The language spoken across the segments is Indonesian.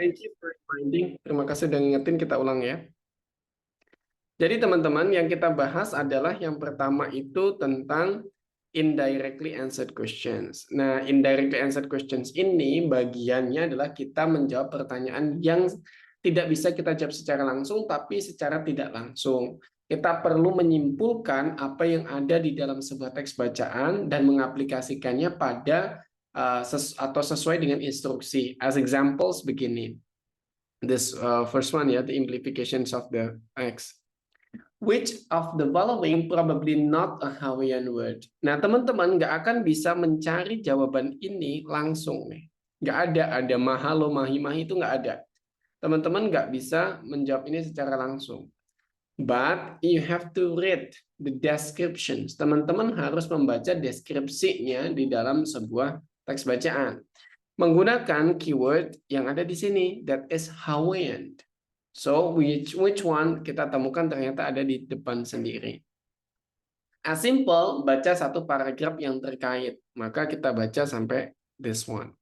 Thank you for reminding. Terima kasih udah ngingetin, kita ulang ya. Jadi teman-teman, yang kita bahas adalah yang pertama itu tentang indirectly answered questions. Nah, indirectly answered questions ini bagiannya adalah kita menjawab pertanyaan yang tidak bisa kita jawab secara langsung, tapi secara tidak langsung. Kita perlu menyimpulkan apa yang ada di dalam sebuah teks bacaan dan mengaplikasikannya pada atau sesuai dengan instruksi. As examples begini. This first one ya, the implications of the text. Which of the following probably not a Hawaiian word? Nah, teman-teman nggak akan bisa mencari jawaban ini langsung nih. Nggak ada mahalo, mahi-mahi itu nggak ada. Teman-teman nggak bisa menjawab ini secara langsung. But you have to read the descriptions. Teman-teman harus membaca deskripsinya di dalam sebuah teks bacaan. Menggunakan keyword yang ada di sini, that is Hawaiian. So, which one kita temukan ternyata ada di depan sendiri. As simple, baca satu paragraf yang terkait. Maka kita baca sampai this one.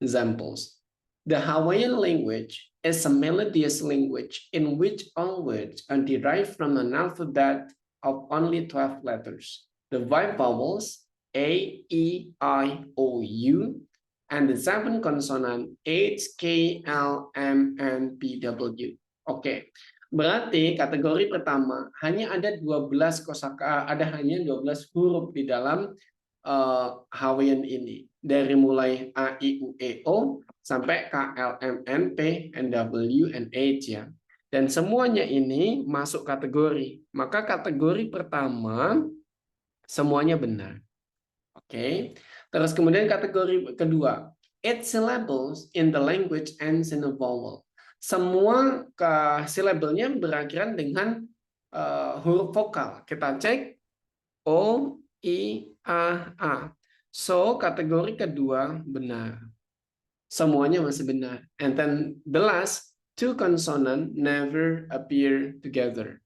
Examples. The Hawaiian language is a melodious language in which all words are derived from an alphabet of only 12 letters. The 5 vowels A, E, I, O, U, and the 7 consonant H, K, L, M, N, P, W. Oke, berarti kategori pertama hanya ada 12 kosakata, ada hanya 12 huruf di dalam Hawaiian ini. Dari mulai A, I, U, E, O sampai K, L, M, N, P, N, W, and H ya. Dan semuanya ini masuk kategori. Maka kategori pertama semuanya benar. Oke. Terus kemudian kategori kedua, 8 syllables in the language ends in a vowel. Semua silabelnya berakhiran dengan huruf vokal. Kita cek O, I, A. So, kategori kedua benar. Semuanya masih benar. And then the last, 2 consonant never appear together.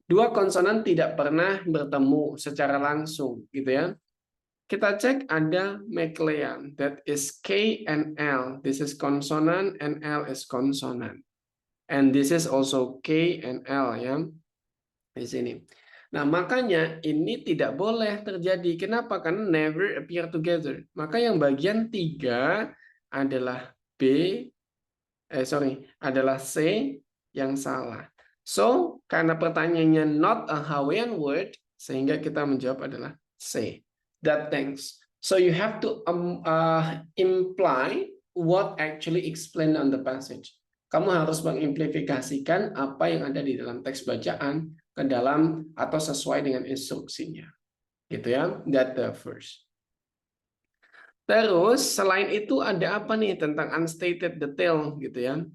2 konsonan tidak pernah bertemu secara langsung, gitu ya. Kita cek ada McLean, that is K and L. This is consonant and L is consonant. And this is also K and L ya. Di sini. Nah, makanya ini tidak boleh terjadi. Kenapa? Karena never appear together. Maka yang bagian 3 adalah adalah C yang salah. So, karena pertanyaannya not a Hawaiian word, sehingga kita menjawab adalah C. That things. So you have to imply what actually explained on the passage. Kamu harus mengimplikasikan apa yang ada di dalam teks bacaan ke dalam atau sesuai dengan instruksinya. Gitu ya. That the first. Terus selain itu ada apa nih tentang unstated detail gitu ya.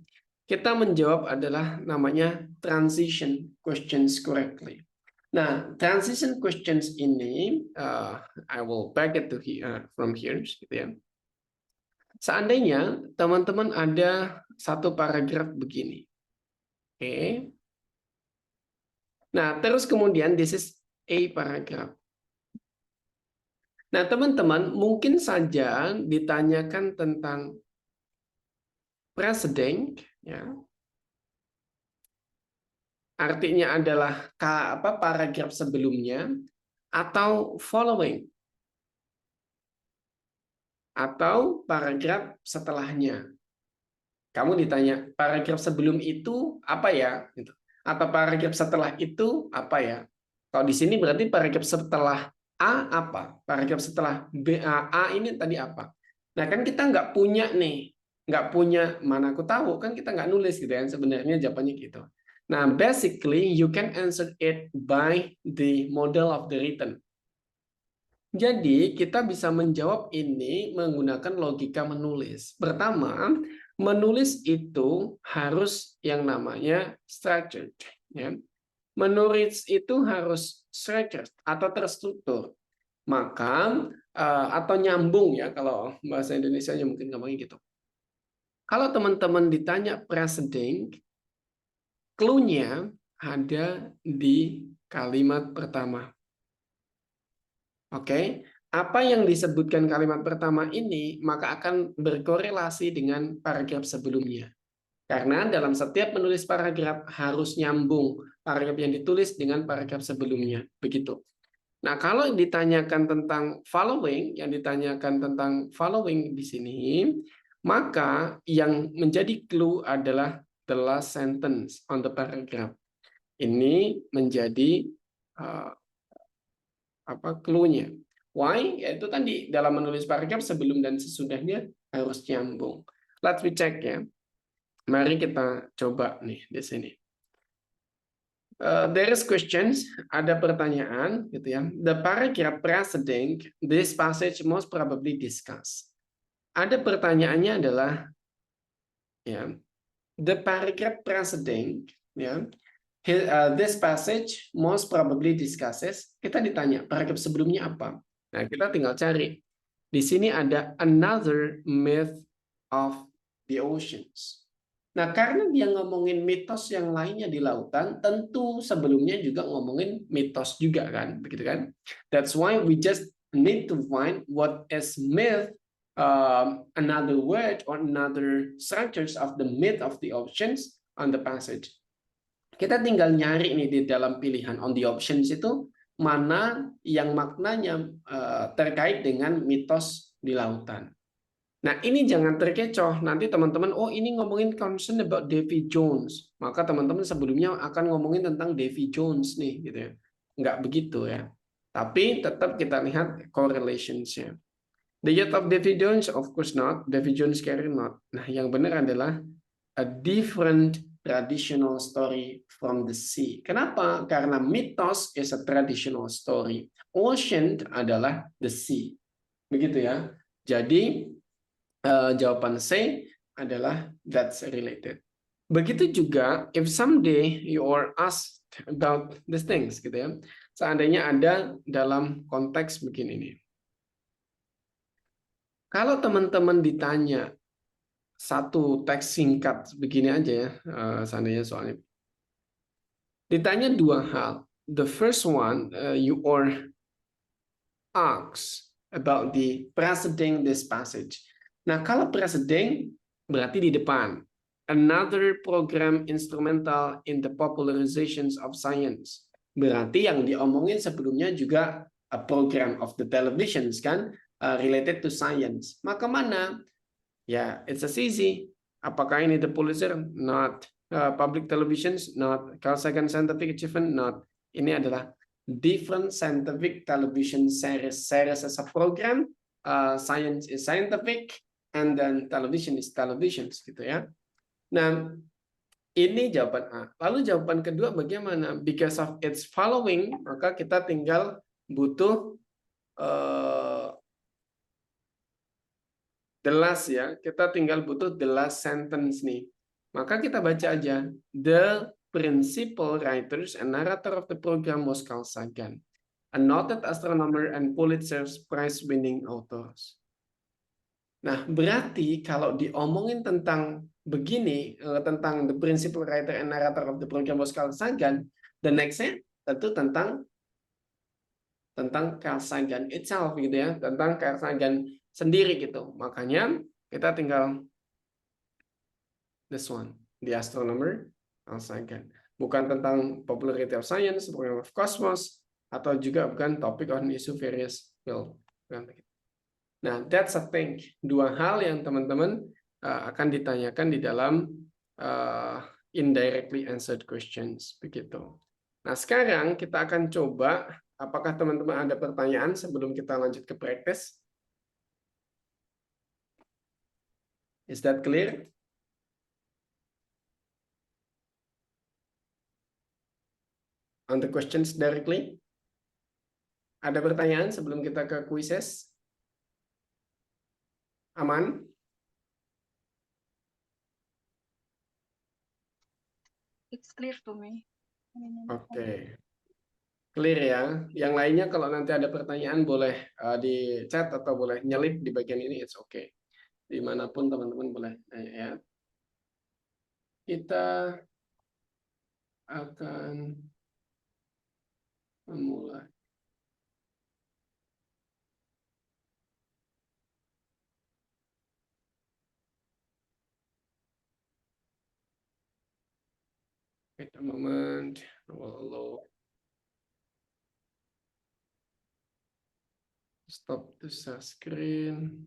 Kita menjawab adalah namanya transition questions correctly. Nah, transition questions ini, I will back it to here, from here, gitu ya. Seandainya teman-teman ada satu paragraf begini, oke. Nah, terus kemudian this is a paragraph. Nah, teman-teman mungkin saja ditanyakan tentang preceding, ya. Artinya adalah paragraf sebelumnya atau following atau paragraf setelahnya. Kamu ditanya paragraf sebelum itu apa ya? Atau paragraf setelah itu apa ya? Kalau di sini berarti paragraf setelah A apa? Paragraf setelah B, A ini tadi apa? Nah kan kita nggak punya nih, nggak punya, mana aku tahu kan kita nggak nulis gitu ya. Sebenarnya jawabannya gitu. Nah, basically you can answer it by the model of the written. Jadi kita bisa menjawab ini menggunakan logika menulis. Pertama, menulis itu harus yang namanya structured. Ya. Menulis itu harus structured atau terstruktur. Maka atau nyambung ya kalau bahasa Indonesianya mungkin ngomongnya gitu. Kalau teman-teman ditanya preceding, clue-nya ada di kalimat pertama. Oke, apa yang disebutkan kalimat pertama ini maka akan berkorelasi dengan paragraf sebelumnya. Karena dalam setiap menulis paragraf harus nyambung paragraf yang ditulis dengan paragraf sebelumnya. Begitu. Nah, kalau ditanyakan tentang following, di sini, maka yang menjadi clue adalah the last sentence on the paragraph. Ini menjadi clue-nya. Why? Yaitu tadi dalam menulis paragraf sebelum dan sesudahnya harus nyambung. Let's check ya. Mari kita coba nih di sini. There is questions, ada pertanyaan gitu ya. The paragraph preceding this passage most probably discussed. Ada pertanyaannya adalah ya, the paragraph preceding ya, this passage most probably discusses. Kita ditanya paragraf sebelumnya apa. Nah, kita tinggal cari. Di sini ada another myth of the oceans. Nah, karena dia ngomongin mitos yang lainnya di lautan, tentu sebelumnya juga ngomongin mitos juga kan, begitu kan? That's why we just need to find what is myth, another word or another structures of the myth of the oceans on the passage. Kita tinggal nyari nih di dalam pilihan on the options itu mana yang maknanya terkait dengan mitos di lautan. Nah, ini jangan terkecoh. Nanti teman-teman, oh ini ngomongin concern about Davy Jones. Maka teman-teman sebelumnya akan ngomongin tentang Davy Jones nih, gitu ya. Nggak begitu ya. Tapi tetap kita lihat correlationsnya. The Yacht of Davy Jones, of course not. Davy Jones carry not. Nah, yang benar adalah a different traditional story from the sea. Kenapa? Karena mythos is a traditional story. Ocean adalah the sea. Begitu ya. Jadi, jawaban C adalah that's related. Begitu juga if someday you are asked about these things gitu ya. Seandainya ada dalam konteks begini nih. Kalau teman-teman ditanya satu teks singkat begini aja ya, seandainya soalnya. Ditanya dua hal. The first one you are asked about the preceding this passage. Nah, kalau preceding berarti di depan. Another program instrumental in the popularizations of science. Berarti yang diomongin sebelumnya juga a program of the televisions kan, related to science. Maka mana? Ya, it's as easy. Apakah ini the Pulitzer? Not. Public televisions? Not. Carl Sagan Scientific Achievement? Not. Ini adalah different scientific television series. Series as a program, science is scientific, and then television is televisions gitu ya. Nah, ini jawaban A. Lalu jawaban kedua bagaimana? Because of its following, maka kita tinggal butuh the last ya. Kita tinggal butuh the last sentence nih. Maka kita baca aja. The principal writers and narrator of the program was Carl Sagan, a noted astronomer and Pulitzer Prize-winning authors. Nah, berarti kalau diomongin tentang begini, tentang the principal writer and narrator of the program was Carl Sagan, the next-nya tentu tentang Carl Sagan itself gitu ya, tentang Carl Sagan sendiri gitu. Makanya kita tinggal this one, the astronomer Carl Sagan. Bukan tentang popularity of science, program of cosmos, atau juga bukan topic on issue various field. Nah, that's a thing. Dua hal yang teman-teman akan ditanyakan di dalam indirectly answered questions. Begitu. Nah, sekarang kita akan coba, apakah teman-teman ada pertanyaan sebelum kita lanjut ke practice? Is that clear? On the questions directly? Ada pertanyaan sebelum kita ke quizzes? Aman? It's clear to me. Oke. Clear ya. Yang lainnya kalau nanti ada pertanyaan boleh di chat atau boleh nyelip di bagian ini, it's okay. Dimanapun teman-teman boleh tanya ya. Kita akan memulai. Wait a moment. I will allow stop the share screen.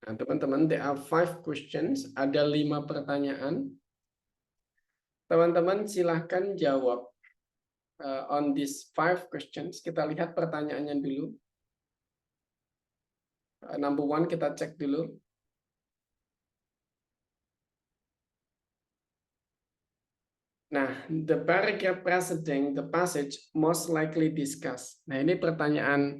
Nah, teman-teman, there are 5 questions. Ada 5 pertanyaan. Teman-teman silahkan jawab on these 5 questions. Kita lihat pertanyaannya dulu. Number 1 kita cek dulu. Nah, the paragraph preceding the passage most likely discussed. Nah, ini pertanyaan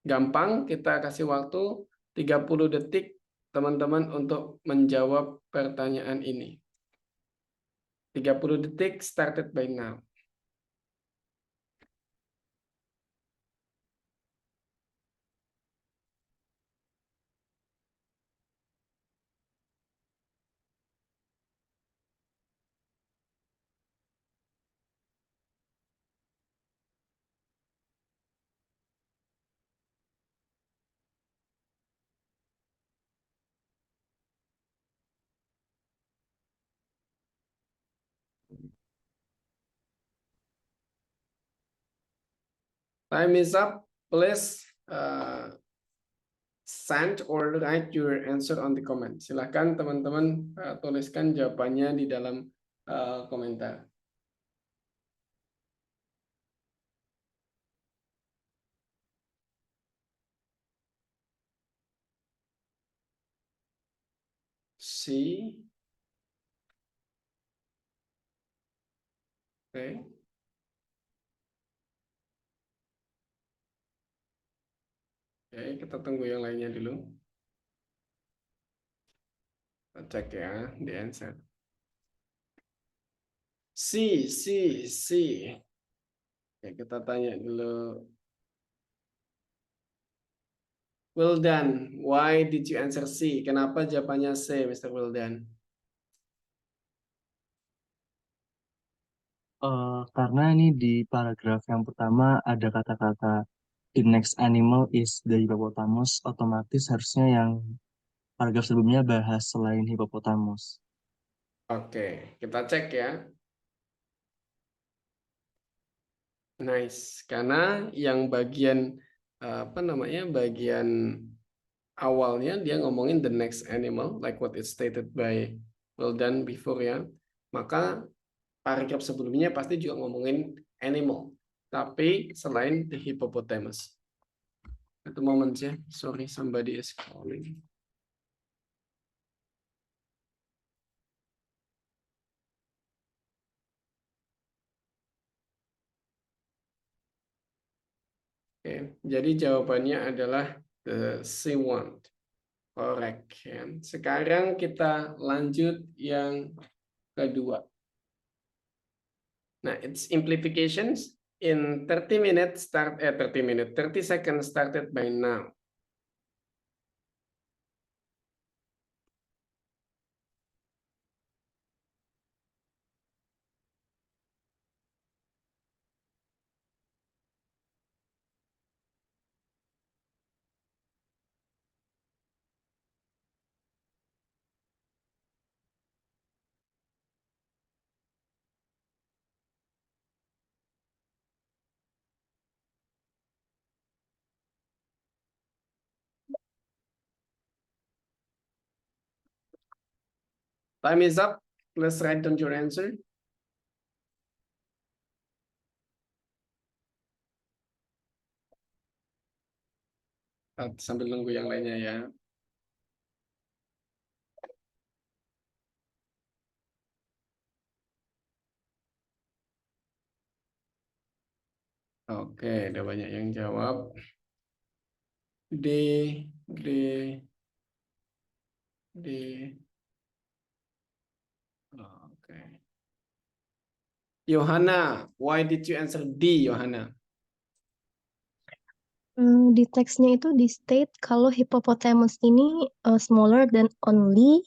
gampang. Kita kasih waktu 30 detik teman-teman untuk menjawab pertanyaan ini. 30 detik started by now. Time is up. Please send or write your answer on the comment. Silahkan teman-teman tuliskan jawabannya di dalam komentar. C. Oke. Oke, kita tunggu yang lainnya dulu. Kita cek ya di answer. C. Oke, kita tanya dulu. Well done. Why did you answer C? Kenapa jawabannya C, Mr. Well done? Karena ini di paragraf yang pertama ada kata-kata the next animal is the hippopotamus, otomatis harusnya yang paragraf sebelumnya bahas selain hippopotamus. Oke, kita cek ya. Nice, karena yang bagian bagian awalnya dia ngomongin the next animal, like what is stated by well done before ya. Maka paragraf sebelumnya pasti juga ngomongin animal, tapi selain the hippopotamus. At the moment ya, sorry, somebody is calling. Oke, jadi jawabannya adalah the C1. Correct. Sekarang kita lanjut yang kedua. Nah, its implications in 30 seconds started by now. Time is up. Let's write down your answer. Sambil nunggu yang lainnya ya. Oke, ada banyak yang jawab. D. Oke. Johanna, why did you answer D, Johanna? Di teksnya itu di state kalau hippopotamus ini smaller than only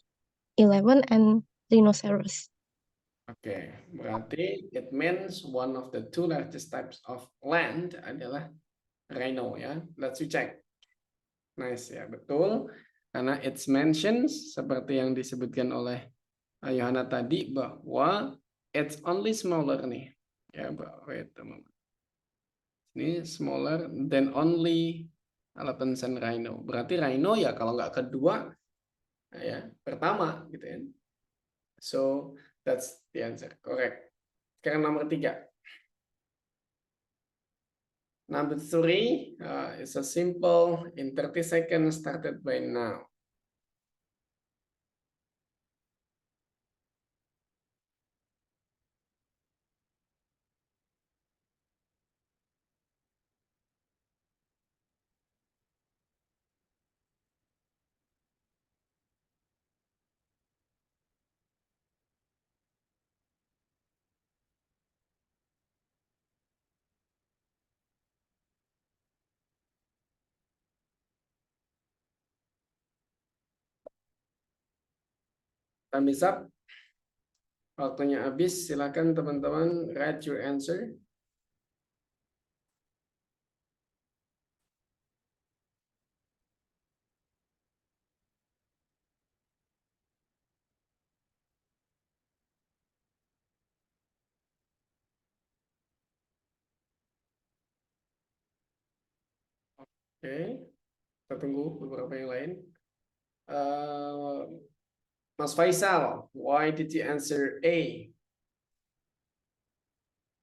11 and rhinoceros. Oke, berarti it means one of the two largest types of land adalah rhino ya. Let's check. Nice ya, betul. Karena it's mentions seperti yang disebutkan oleh Yohana tadi bahwa it's only smaller nih. Ya, wait a moment. Ini smaller than only elephants and rhino. Berarti rhino ya kalau nggak kedua ya pertama gitu ya. So that's the answer. Correct. Sekarang nomor 3. Number 3 is a simple in 30 seconds started by now. Time is up. Waktunya habis. Silakan teman-teman write your answer. Oke, kita tunggu beberapa yang lain. Mas Faisal, why did you answer A?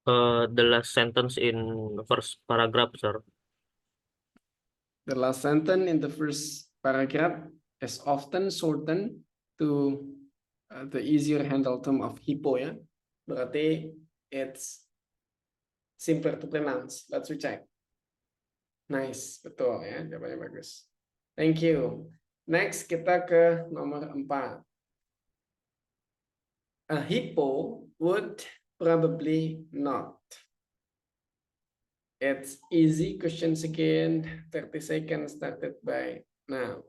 The last sentence in first paragraph, sir. The last sentence in the first paragraph is often shortened to the easier handle term of hippo ya. Berarti it's simpler to pronounce. Let's check. Nice, betul ya, jawabannya bagus. Thank you. Next kita ke nomor 4. A hippo would probably not. It's easy questions again. 30 seconds started by now.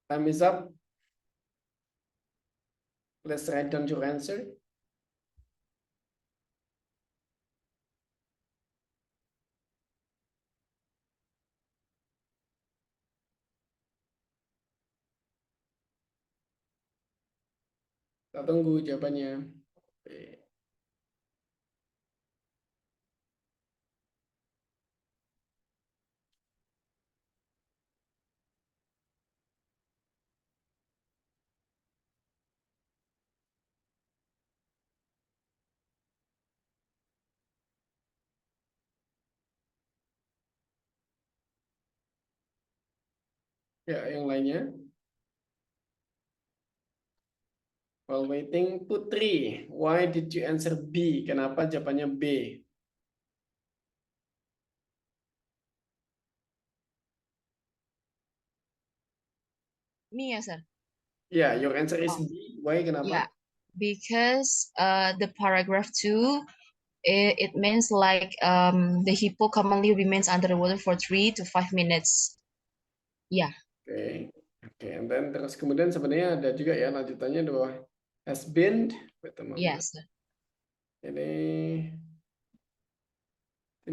Time is up. Let's write down your answer. Kita tunggu jawabannya. Oke. Ya, yang lainnya. While waiting, Putri, why did you answer B? Kenapa jawabannya B? Me, yes, sir. Yeah, your answer is B. Why? Kenapa? Yeah, because the paragraph 2, it means like the hippo commonly remains underwater for 3 to 5 minutes. Yeah. Oke, oke. And then terus kemudian sebenarnya ada juga ya lanjutannya bahwa has been. Yes. Sir. Ini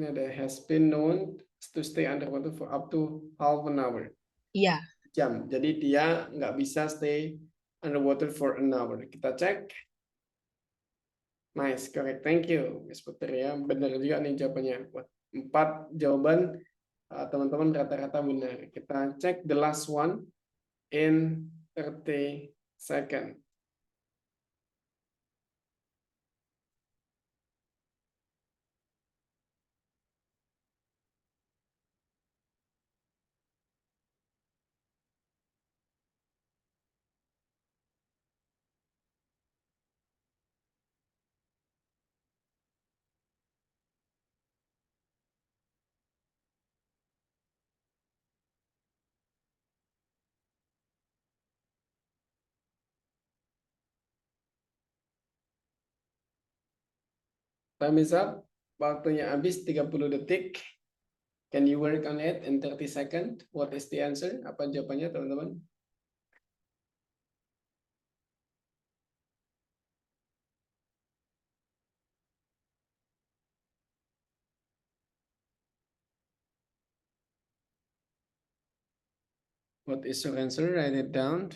ada has been known to stay underwater for up to half an hour. Yeah. Jam. Jadi dia nggak bisa stay underwater for an hour. Kita cek. Nice, correct. Thank you, Miss Putri ya. Benar juga nih jawabannya. Buat 4 jawaban teman-teman rata-rata benar. Kita cek the last one in 30 seconds. Time is up. Waktunya habis 30 detik. Can you work on it in 30 seconds? What is the answer? Apa jawabannya, teman-teman? What is your answer? Write it down.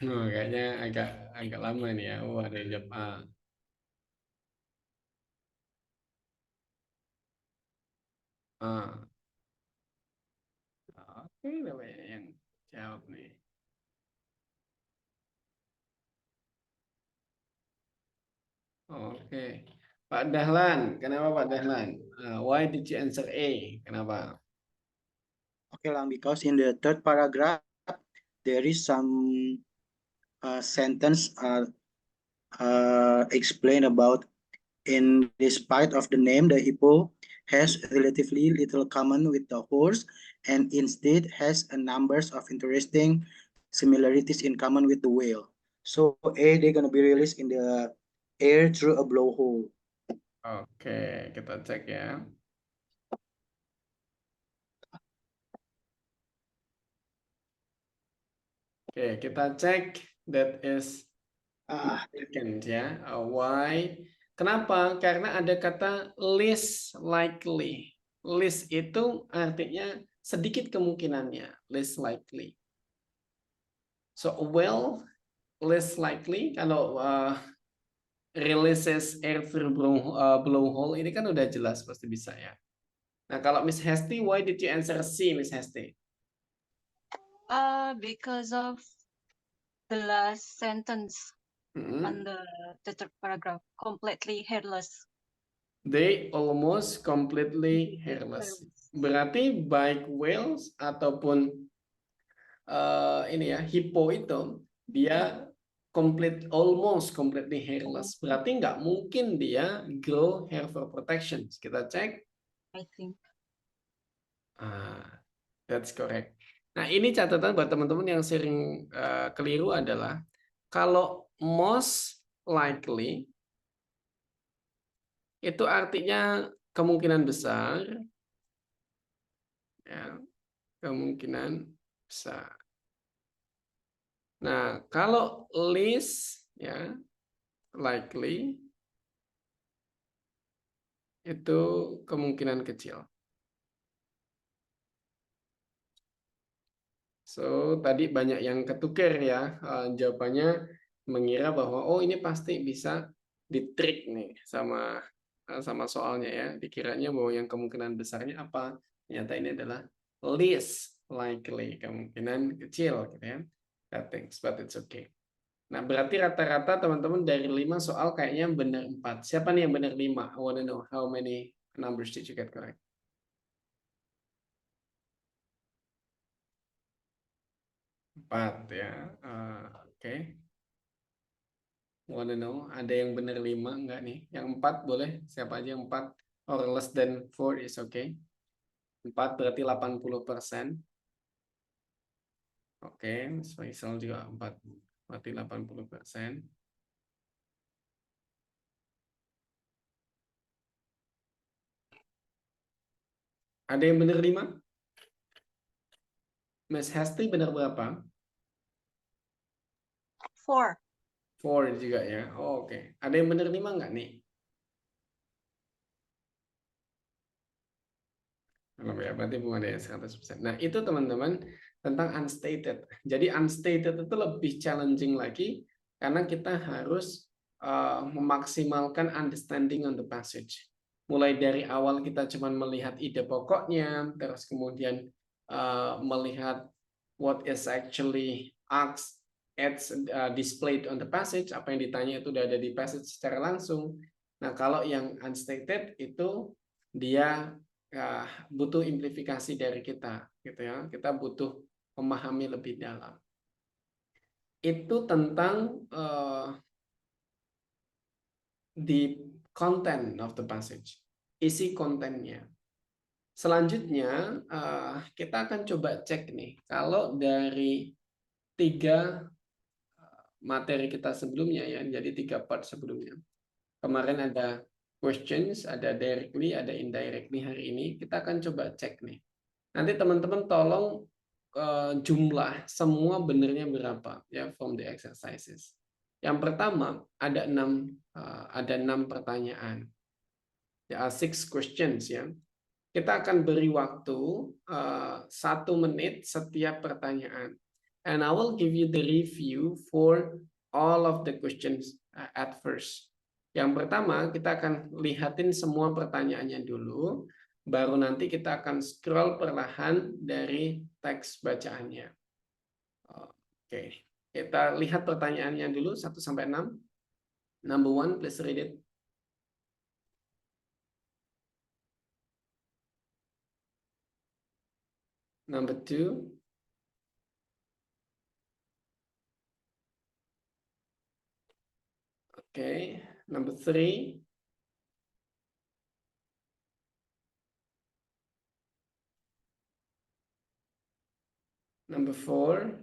Oh, kayaknya agak lama nih ya. Oh, ada yang jawab A. A. Oke, namanya yang jawab nih. Oke. Pak Dahlan, kenapa Pak Dahlan? Why did you answer A? Kenapa? Okay, Lang, because in the third paragraph, there is some sentence explain about in despite of the name, the hippo has relatively little common with the horse and instead has a numbers of interesting similarities in common with the whale. So A, they're gonna be released in the air through a blowhole. Oke, kita cek ya. Oke, kita cek. That is second ya. Why? Kenapa? Karena ada kata least likely. Least itu artinya sedikit kemungkinannya. Least likely. So well, least likely kalau releases air through blowhole ini kan udah jelas pasti bisa ya. Nah kalau Miss Hesti, why did you answer C, Miss Hesti? Because of the last sentence Mm-mm. on the third paragraph, completely hairless. They almost completely hairless. Berarti baik whales ataupun ini ya hippo itu dia almost completely hairless. Berarti nggak mungkin dia grow hair for protection. Kita cek. I think. That's correct. Nah ini catatan buat teman-teman yang sering keliru adalah kalau most likely itu artinya kemungkinan besar, ya, kemungkinan besar. Nah, kalau least, ya, likely, itu kemungkinan kecil. So, tadi banyak yang ketukar ya, jawabannya mengira bahwa, oh ini pasti bisa ditrik nih sama soalnya ya. Dikiranya bahwa yang kemungkinan besarnya apa? Ternyata ini adalah least likely, kemungkinan kecil gitu ya. That things, but it's okay. Nah, berarti rata-rata teman-teman dari 5 soal kayaknya benar 4. Siapa nih yang benar 5? I want to know how many numbers did you get correct? Empat ya. Oke. Want to know, ada yang benar 5 enggak nih? Yang 4 boleh, siapa aja yang 4 or less than 4 is okay. 4 berarti 80%. Oke, Mas Faisal juga 4 berarti 80%. Ada yang benar 5? Mas Hesti benar berapa? 4. 4 juga ya. Oh, oke. Ada yang benar 5 enggak nih? Belum ya, berarti belum ada yang 100%. Nah, itu teman-teman tentang unstated. Jadi unstated itu lebih challenging lagi karena kita harus memaksimalkan understanding on the passage. Mulai dari awal kita cuma melihat ide pokoknya, terus kemudian melihat what is actually asked, displayed on the passage, apa yang ditanya itu udah ada di passage secara langsung. Nah, kalau yang unstated itu dia butuh implifikasi dari kita, gitu ya. Kita butuh memahami lebih dalam. Itu tentang the content of the passage, isi kontennya. Selanjutnya kita akan coba cek nih, kalau dari 3 materi kita sebelumnya ya, jadi 3 part sebelumnya. Kemarin ada questions, ada directly, ada indirectly. Hari ini kita akan coba cek nih. Nanti teman-teman tolong jumlah semua benernya berapa ya from the exercises. Yang pertama ada 6 pertanyaan. There are 6 questions ya. Kita akan beri waktu 1 menit setiap pertanyaan. And I will give you the review for all of the questions at first. Yang pertama, kita akan lihatin semua pertanyaannya dulu, baru nanti kita akan scroll perlahan dari teks bacaannya. Oke, kita lihat pertanyaannya dulu 1 sampai 6. Number 1, please read it. Number 2. Okay, number 3. Number 4.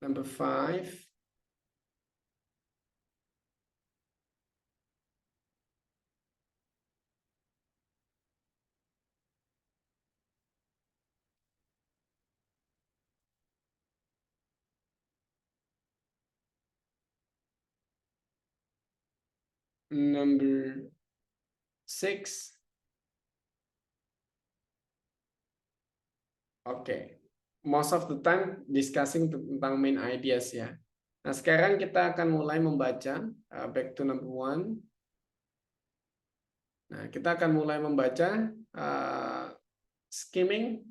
Number 5. Number 6. Oke. Most of the time discussing tentang main ideas ya. Nah, sekarang kita akan mulai membaca back to number 1. Nah, kita akan mulai membaca skimming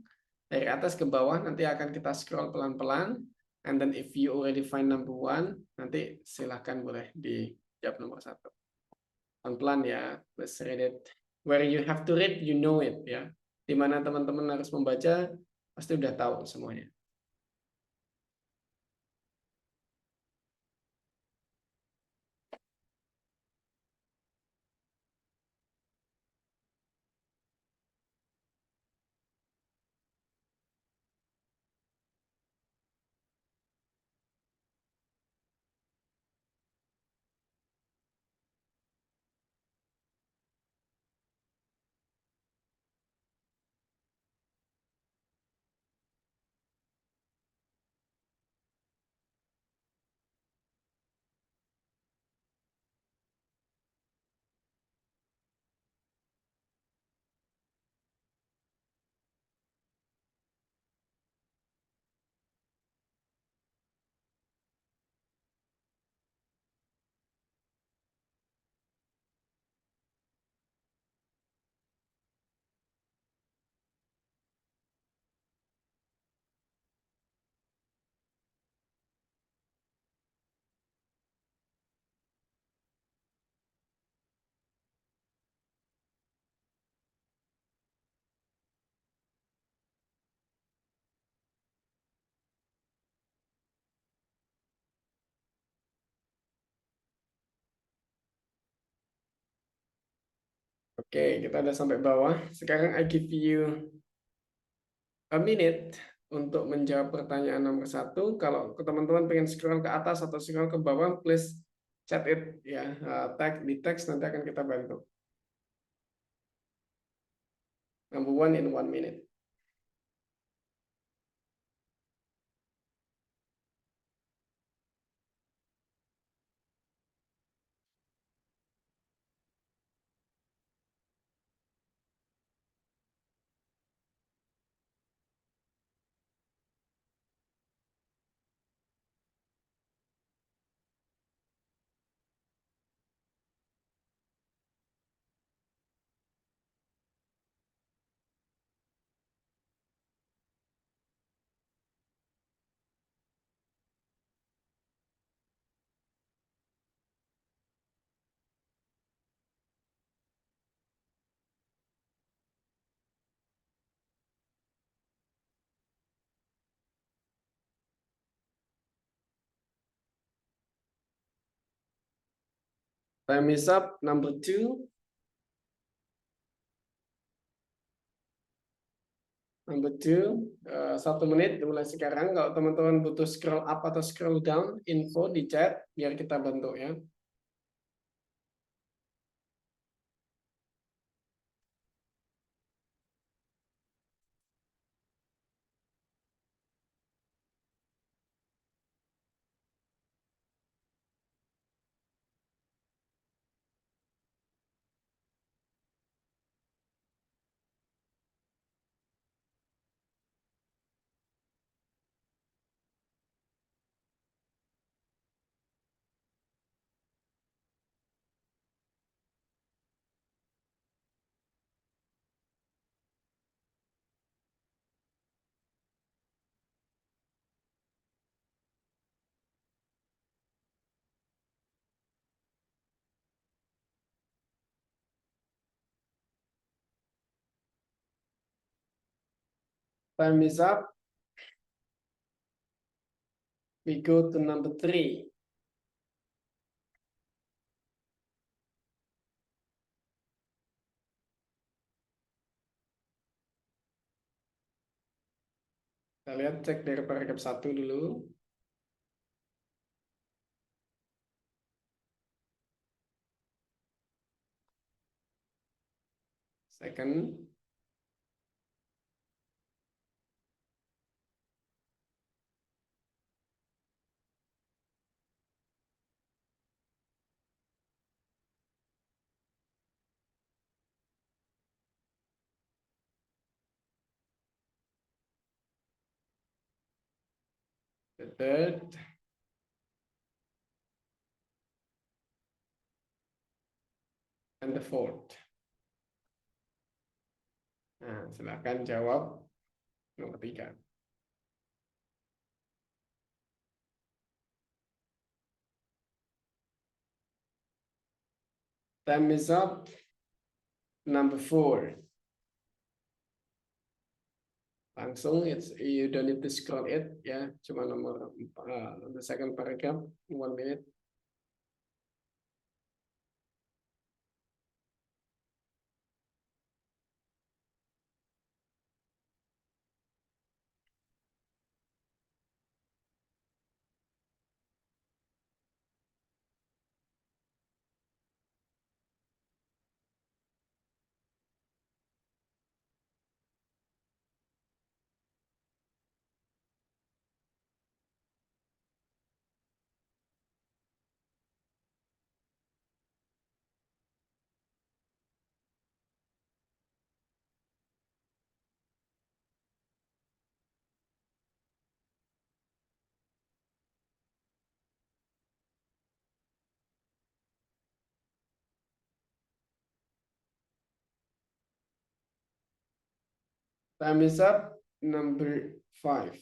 dari atas ke bawah, nanti akan kita scroll pelan-pelan. And then if you already find number 1, nanti silahkan boleh dijawab nomor 1. Pelan-pelan ya, let's read it. Where you have to read, you know it ya. Di mana teman-teman harus membaca, pasti udah tahu semuanya. Oke, kita udah sampai bawah. Sekarang I give you a minute untuk menjawab pertanyaan nomor 1. Kalau teman-teman pengen scroll ke atas atau scroll ke bawah, please chat it ya. Tag di teks nanti akan kita bantu. Number 1 in 1 minute. Time is up. Number 2. Number 2. 1 menit mulai sekarang. Kalau teman-teman butuh scroll up atau scroll down, info di chat biar kita bantu ya. Time is up. We go to number 3. Kita lihat cek dari paragraf 1 dulu. Second. The third. And the fourth. Nah, silakan jawab nomor 3. Time is up. Number 4. Langsung, you don't need to scroll it ya, cuma nomor the second paragraph, 1 minute. Time is up. Number 5.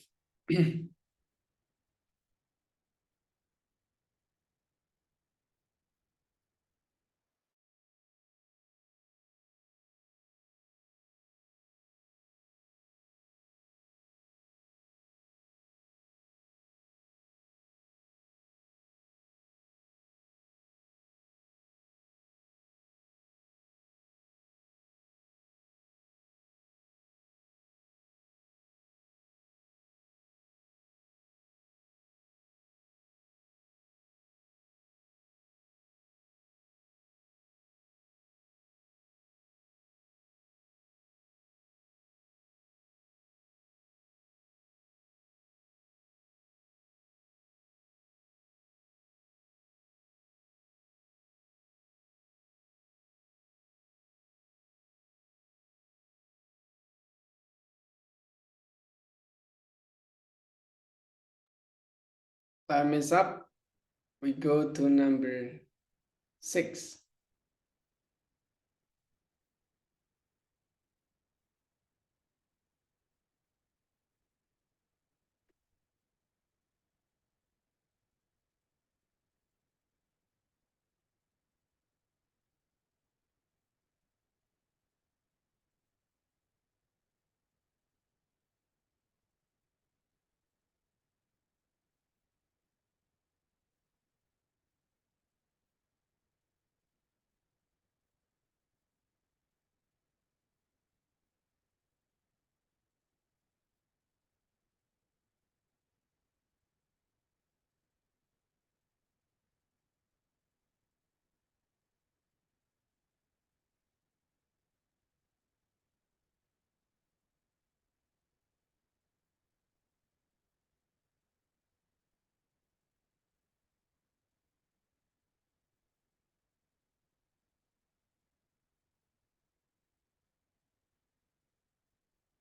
Time is up. We go to number 6.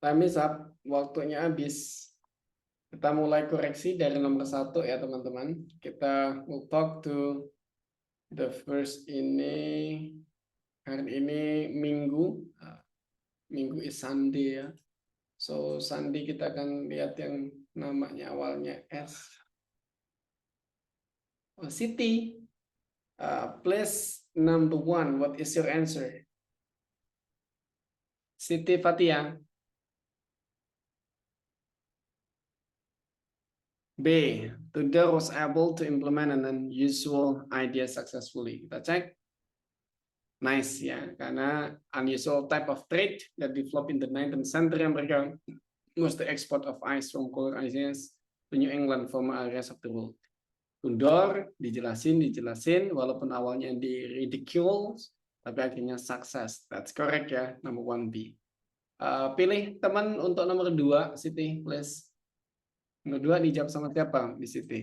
time is up. Waktunya habis. Kita mulai koreksi dari nomor 1 ya teman-teman. Kita will talk to the first ini. Hari ini Minggu. Minggu is Sunday ya. So Sunday kita akan lihat yang namanya awalnya S. Oh, Siti. Please number 1. What is your answer? Siti Fatia. B. Tudor was able to implement an unusual idea successfully. Kita cek. Nice ya, karena unusual type of trade that developed in the 19th century America was the export of ice from colder islands to New England from areas of the world. Tudor dijelasin, walaupun awalnya di ridicule, tapi akhirnya sukses. That's correct ya, number 1B. Pilih teman untuk nomor 2, Siti, please. Nomor 2 dijawab sama siapa di Siti?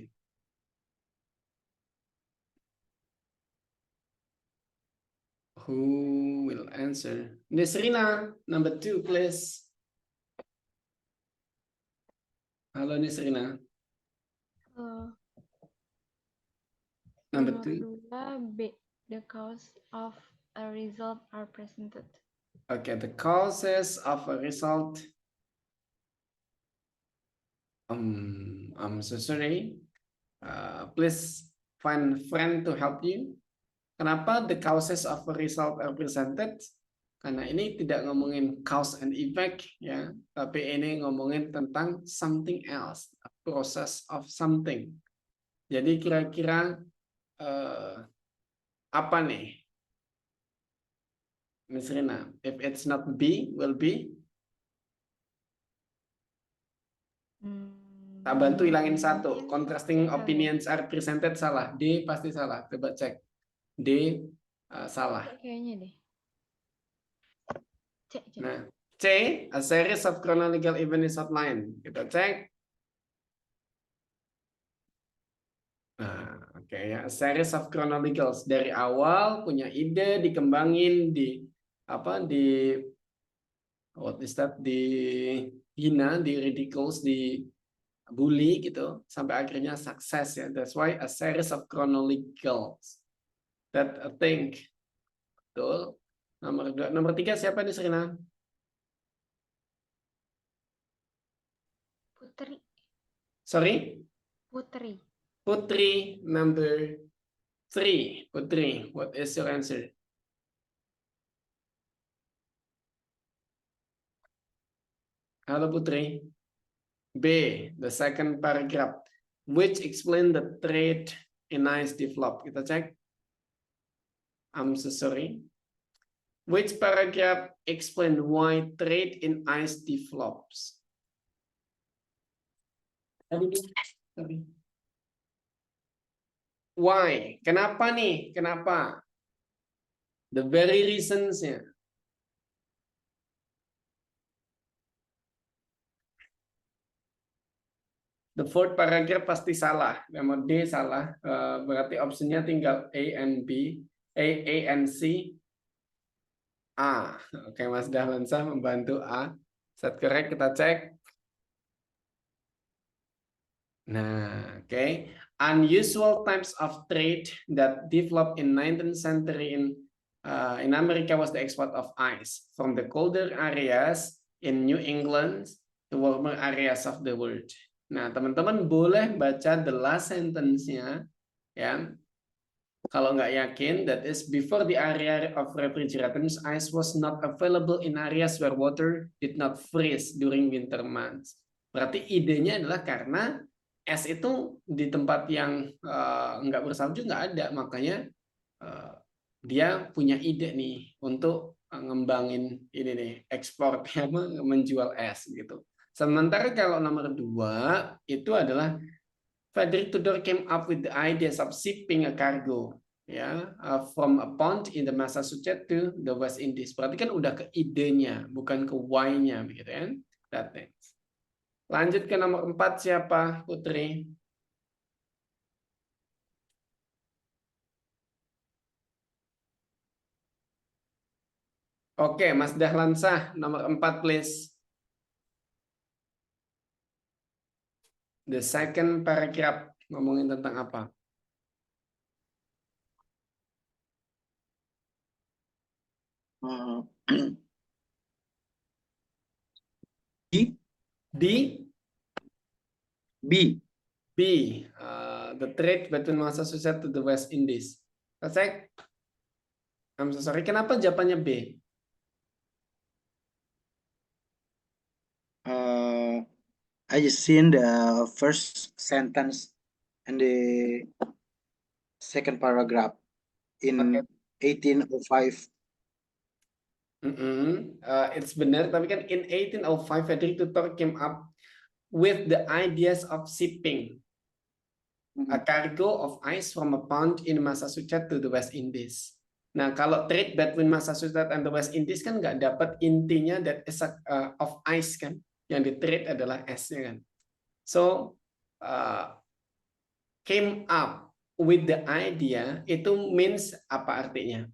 Who will answer? Nisrina, number 2, please. Halo Nisrina. Number 2. B. The cause of a result are presented. Okay, the causes of a result. I'm so sorry. Please find a friend to help you. Kenapa the causes of a result are presented? Karena ini tidak ngomongin cause and effect ya, tapi ini ngomongin tentang something else, a process of something. Jadi kira-kira apa nih? Miss Rina, if it's not B, will be? Tak bantu hilangin 1. Contrasting opinions are presented salah. D pasti salah. Coba cek. D salah. Kayaknya deh. C. Nah, C, a series of chronological event is outlined. Kita cek. Nah, oke ya, a series of chronologicals dari awal punya ide, dikembangin, what is that, dihina, di ridicules, di bully gitu, sampai akhirnya sukses ya. That's why a series of chronologicals that I think. Betul. Nomor 3 siapa nih Serina? Putri. Sorry? Putri. Putri, number 3. Putri, what is your answer? Halo Putri. B, the second paragraph, which explain the trade in ice develop. Kita cek. I'm so sorry. Which paragraph explain why trade in ice develops? Why? Kenapa nih? Kenapa? The very reasons-nya. The fourth paragraph pasti salah. Nomor D salah. Berarti optionnya tinggal A and B. A and C. A. Oke, Mas Dahlansa membantu A. Set correct, kita cek. Nah, oke. Unusual types of trade that developed in 19th century in America was the export of ice from the colder areas in New England to warmer areas of the world. Nah, teman-teman boleh baca the last sentence-nya, ya. Kalau nggak yakin, that is before the area of refrigerated ice was not available in areas where water did not freeze during winter months. Berarti idenya adalah karena es itu di tempat yang nggak bersalju nggak ada, makanya dia punya ide nih untuk ngembangin ini nih, ekspor, menjual es gitu. Sementara kalau nomor 2 itu adalah Frederick Tudor came up with the ideas of shipping a cargo from a pond in the Massachusetts to the West Indies. Berarti kan udah ke idenya, bukan ke why-nya begitu kan? That things. Lanjut ke nomor 4 siapa, Putri? Oke, Mas Dahlan Shah, nomor 4 please. The second paragraph ngomongin tentang apa? D, D, B. B, the trade between Massachusetts to the West Indies. Kita cek. I'm so sorry. Kenapa jawabannya B? I just seen the first sentence and the second paragraph in 1805. It's benar, tapi kan in 1805 Frederick Tutor came up with the ideas of shipping a cargo of ice from a pond in Massachusetts to the West Indies. Nah, kalau trade between Massachusetts and the West Indies kan nggak dapat intinya that is of ice kan, yang di trade adalah es-nya kan. So came up with the idea itu means apa artinya?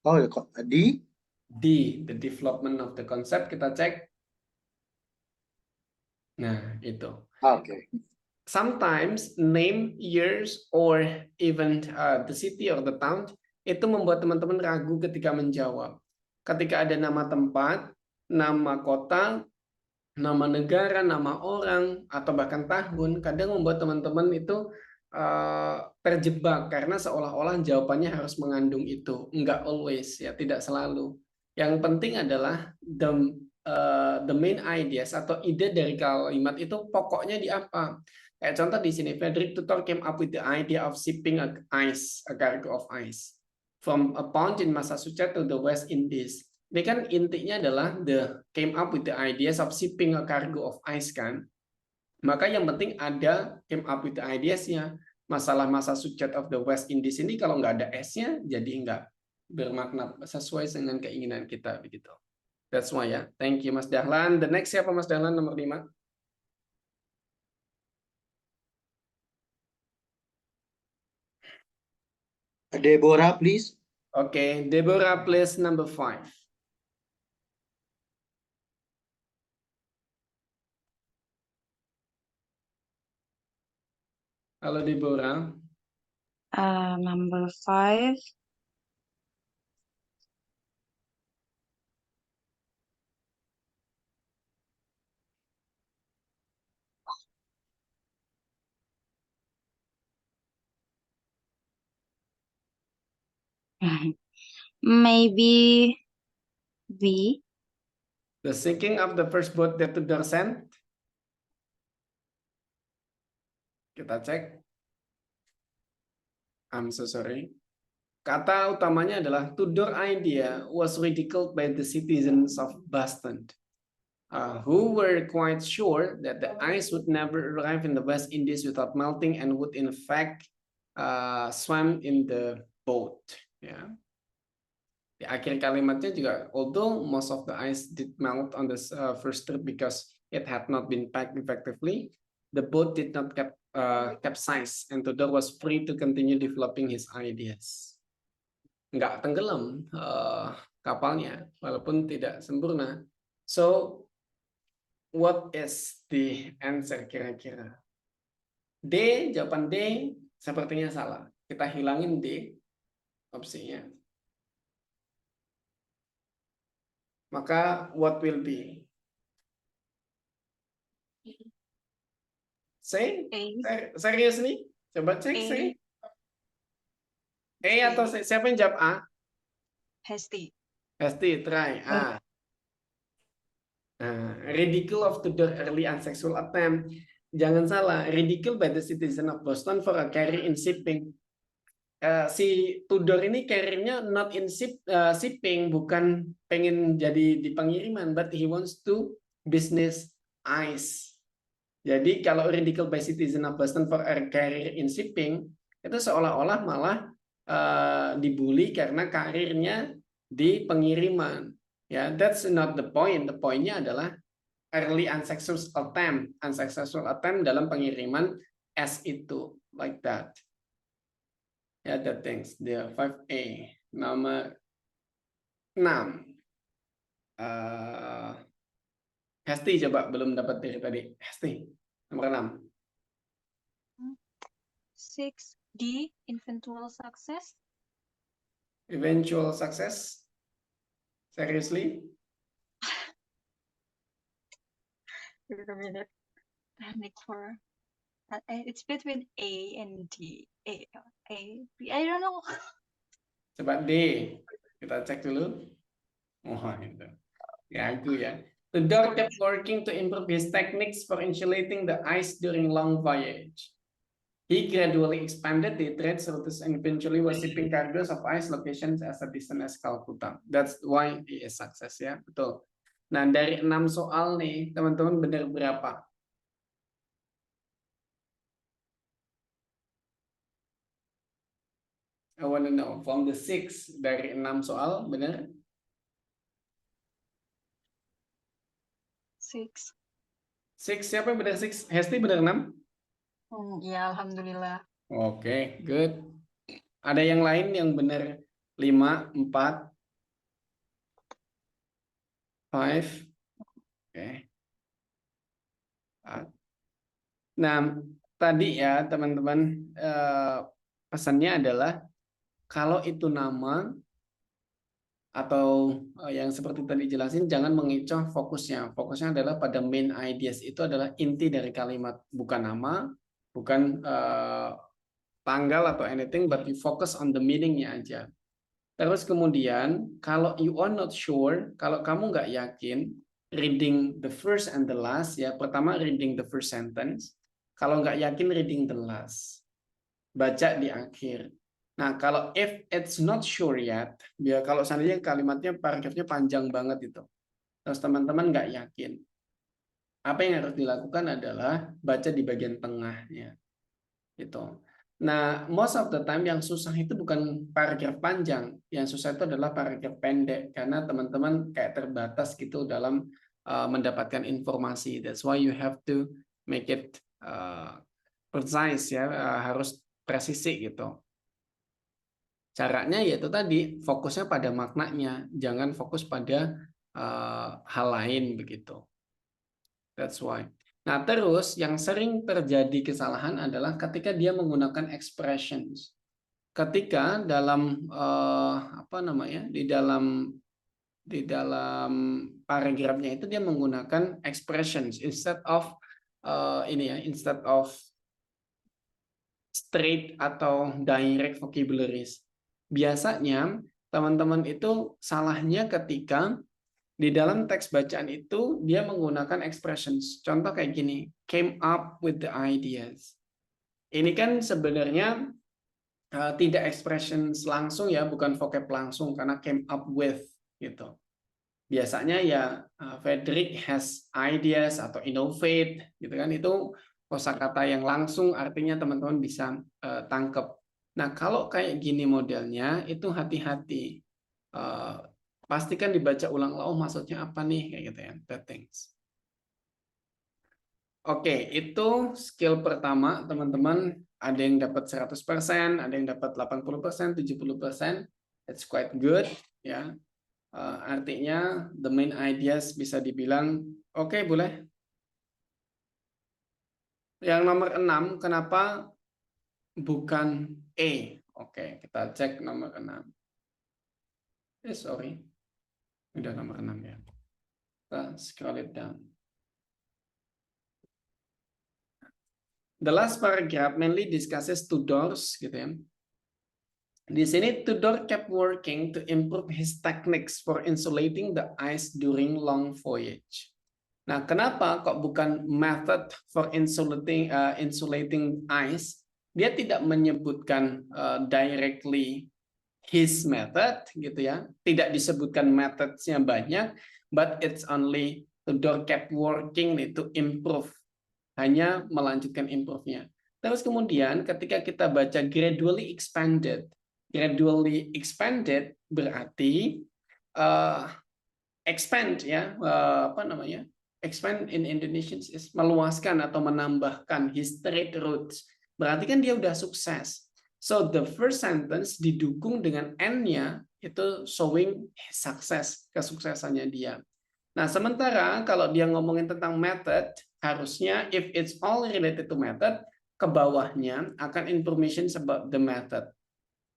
Oh, D. D, the development of the concept, kita cek. Nah, itu. Okay. Sometimes name, years, or even the city or the town itu membuat teman-teman ragu ketika menjawab. Ketika ada nama tempat, nama kota, nama negara, nama orang, atau bahkan tahun, kadang membuat teman-teman itu terjebak karena seolah-olah jawabannya harus mengandung itu. Enggak always, ya, tidak selalu. Yang penting adalah the main ideas atau ide dari kalimat itu pokoknya di apa. Kayak contoh di sini, Frederick Tutor came up with the idea of shipping a cargo of ice from a pond in Massachusetts to the West Indies. Ini kan intinya adalah came up with the ideas of shipping a cargo of ice kan. Maka yang penting ada came up with the ideas-nya. Masalah Massachusetts of the West Indies ini kalau nggak ada S-nya jadi nggak bermakna sesuai dengan keinginan kita begitu. That's why ya. Thank you Mas Dahlan. The next siapa Mas Dahlan nomor 5? Deborah, please. Okay, Deborah, please number 5. Halo Deborah. Number 5. Maybe B. The sinking of the first boat that Tudor sent. Kita cek. I'm so sorry. Kata utamanya adalah Tudor idea was ridiculed by the citizens of Boston, who were quite sure that the ice would never arrive in the West Indies without melting and would in fact swim in the boat. Ya. Di akhir kalimatnya juga, although most of the ice did melt on this first trip because it had not been packed effectively, the boat did not capsize and Tudor was free to continue developing his ideas. Nggak tenggelam kapalnya, walaupun tidak sempurna. So, what is the answer kira-kira? D, jawaban D sepertinya salah. Kita hilangin D opsinya. Maka what will be? C? Serius nih? Coba cek C. E atau C? Siapa yang jawab A? Hesti. Hesti, try A. Ridicule of Tudor early unsexual attempt. Jangan salah, ridicule by the citizen of Boston for a career in shipping. Si Tudor ini karirnya not in shipping, bukan pengen jadi di pengiriman, but he wants to business ice. Jadi kalau ridicule by citizen of Boston for a career in shipping, itu seolah-olah malah dibully karena karirnya di pengiriman. Ya, that's not the point. The point-nya adalah early unsuccessful attempt dalam pengiriman S itu, like that. Ya, that things. Dia 5A. Nomor 6. Hesti coba belum dapat dari tadi. Hesti. Nomor 6. 6D, eventual success. Eventual success? Seriously? Wait a minute. Panic for it's between A and D. B. I don't know. Coba D. Kita cek dulu. Oh, itu. Gagu ya. Tudor kept working to improve his techniques for insulating the ice during long voyage. He gradually expanded the trade routes and eventually was shipping cargoes of ice locations as a distance as Calcutta. That's why he is success ya, betul. Nah, dari 6 soal nih, teman-teman benar berapa? I want to know from the 6 dari 6 soal benar? 6. 6 siapa yang benar 6? Hesti benar 6? Ya, alhamdulillah. Oke, good. Ada yang lain yang benar 5, 4, 5. Oke. Nah, tadi ya teman-teman pesannya adalah kalau itu nama atau yang seperti tadi jelasin jangan mengecoh fokusnya. Fokusnya adalah pada main ideas, itu adalah inti dari kalimat, bukan nama, bukan tanggal atau anything, but you focus on the meaning-nya aja. Terus kemudian kalau you are not sure, kalau kamu nggak yakin, reading the first and the last ya. Pertama reading the first sentence. Kalau nggak yakin reading the last. Baca di akhir. Nah, kalau if it's not sure yet, ya kalau seandainya kalimatnya paragrafnya panjang banget itu. Terus teman-teman nggak yakin. Apa yang harus dilakukan adalah baca di bagian tengahnya. Gitu. Nah, most of the time yang susah itu bukan paragraf panjang, yang susah itu adalah paragraf pendek karena teman-teman kayak terbatas gitu dalam mendapatkan informasi. That's why you have to make it precise ya, harus presisi gitu. Caranya yaitu tadi fokusnya pada maknanya, jangan fokus pada hal lain begitu. That's why. Nah, terus yang sering terjadi kesalahan adalah ketika dia menggunakan expressions. Ketika dalam di dalam paragrafnya itu dia menggunakan expressions instead of instead of straight atau direct vocabularies. Biasanya teman-teman itu salahnya ketika di dalam teks bacaan itu dia menggunakan expressions. Contoh kayak gini, came up with the ideas. Ini kan sebenarnya tidak expressions langsung ya, bukan vocab langsung karena came up with gitu. Biasanya ya Frederick has ideas atau innovate gitu kan, itu kosakata yang langsung artinya teman-teman bisa tangkap. Nah, kalau kayak gini modelnya itu hati-hati. Pastikan dibaca ulang, oh maksudnya apa nih kayak gitu ya, that things. Oke, itu skill pertama teman-teman. Ada yang dapat 100%, ada yang dapat 80%, 70%. It's quite good ya. Artinya the main ideas bisa dibilang oke, boleh. Yang nomor 6 kenapa bukan E? Oke, kita cek nomor 6. Sorry. Udah nomor 6 ya. Kita scroll it down. The last paragraph mainly discusses Tudor's gitu ya. Di sini Tudor kept working to improve his techniques for insulating the ice during long voyage. Nah, kenapa kok bukan method for insulating ice? Dia tidak menyebutkan directly his method gitu ya. Tidak disebutkan methodsnya banyak, but it's only Tudor kept working to improve. Hanya melanjutkan improve-nya. Terus kemudian ketika kita baca gradually expanded berarti expand ya, expand in Indonesian is meluaskan atau menambahkan his trade routes. Berarti kan dia udah sukses. So the first sentence didukung dengan N-nya itu showing success, kesuksesannya dia. Nah, sementara kalau dia ngomongin tentang method, harusnya if it's all related to method, ke bawahnya akan information about the method.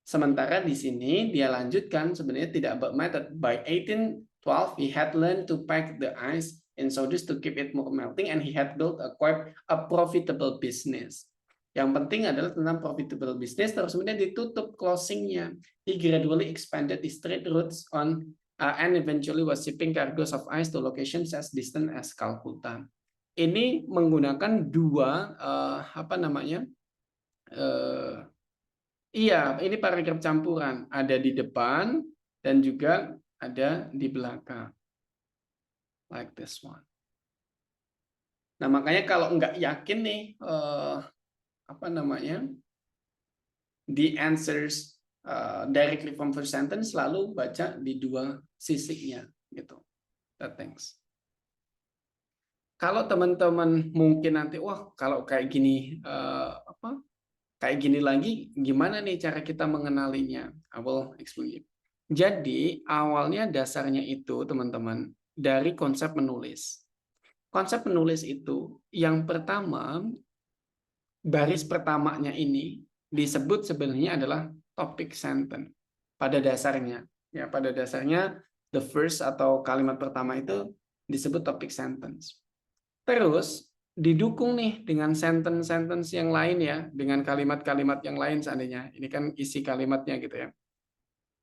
Sementara di sini dia lanjutkan sebenarnya tidak about method. By 1812 he had learned to pack the ice in sodas to keep it more melting and he had built a profitable business. Yang penting adalah tentang profitable business, terus kemudian ditutup closingnya. He gradually expanded his trade routes on and eventually was shipping cargoes of ice to locations as distant as Calcutta. Ini menggunakan dua iya, ini paragraf campuran, ada di depan dan juga ada di belakang, like this one. Nah makanya kalau nggak yakin nih the answers directly from first sentence, selalu baca di dua sisinya gitu. Thanks. Kalau teman-teman mungkin nanti, wah kalau kayak gini kayak gini lagi, gimana nih cara kita mengenalinya? I will explain. Jadi awalnya dasarnya itu teman-teman dari konsep menulis. Konsep menulis itu yang pertama, baris pertamanya ini disebut sebenarnya adalah topic sentence pada dasarnya. Ya, pada dasarnya the first atau kalimat pertama itu disebut topic sentence. Terus didukung nih dengan sentence-sentence yang lain ya, dengan kalimat-kalimat yang lain seandainya. Ini kan isi kalimatnya gitu ya.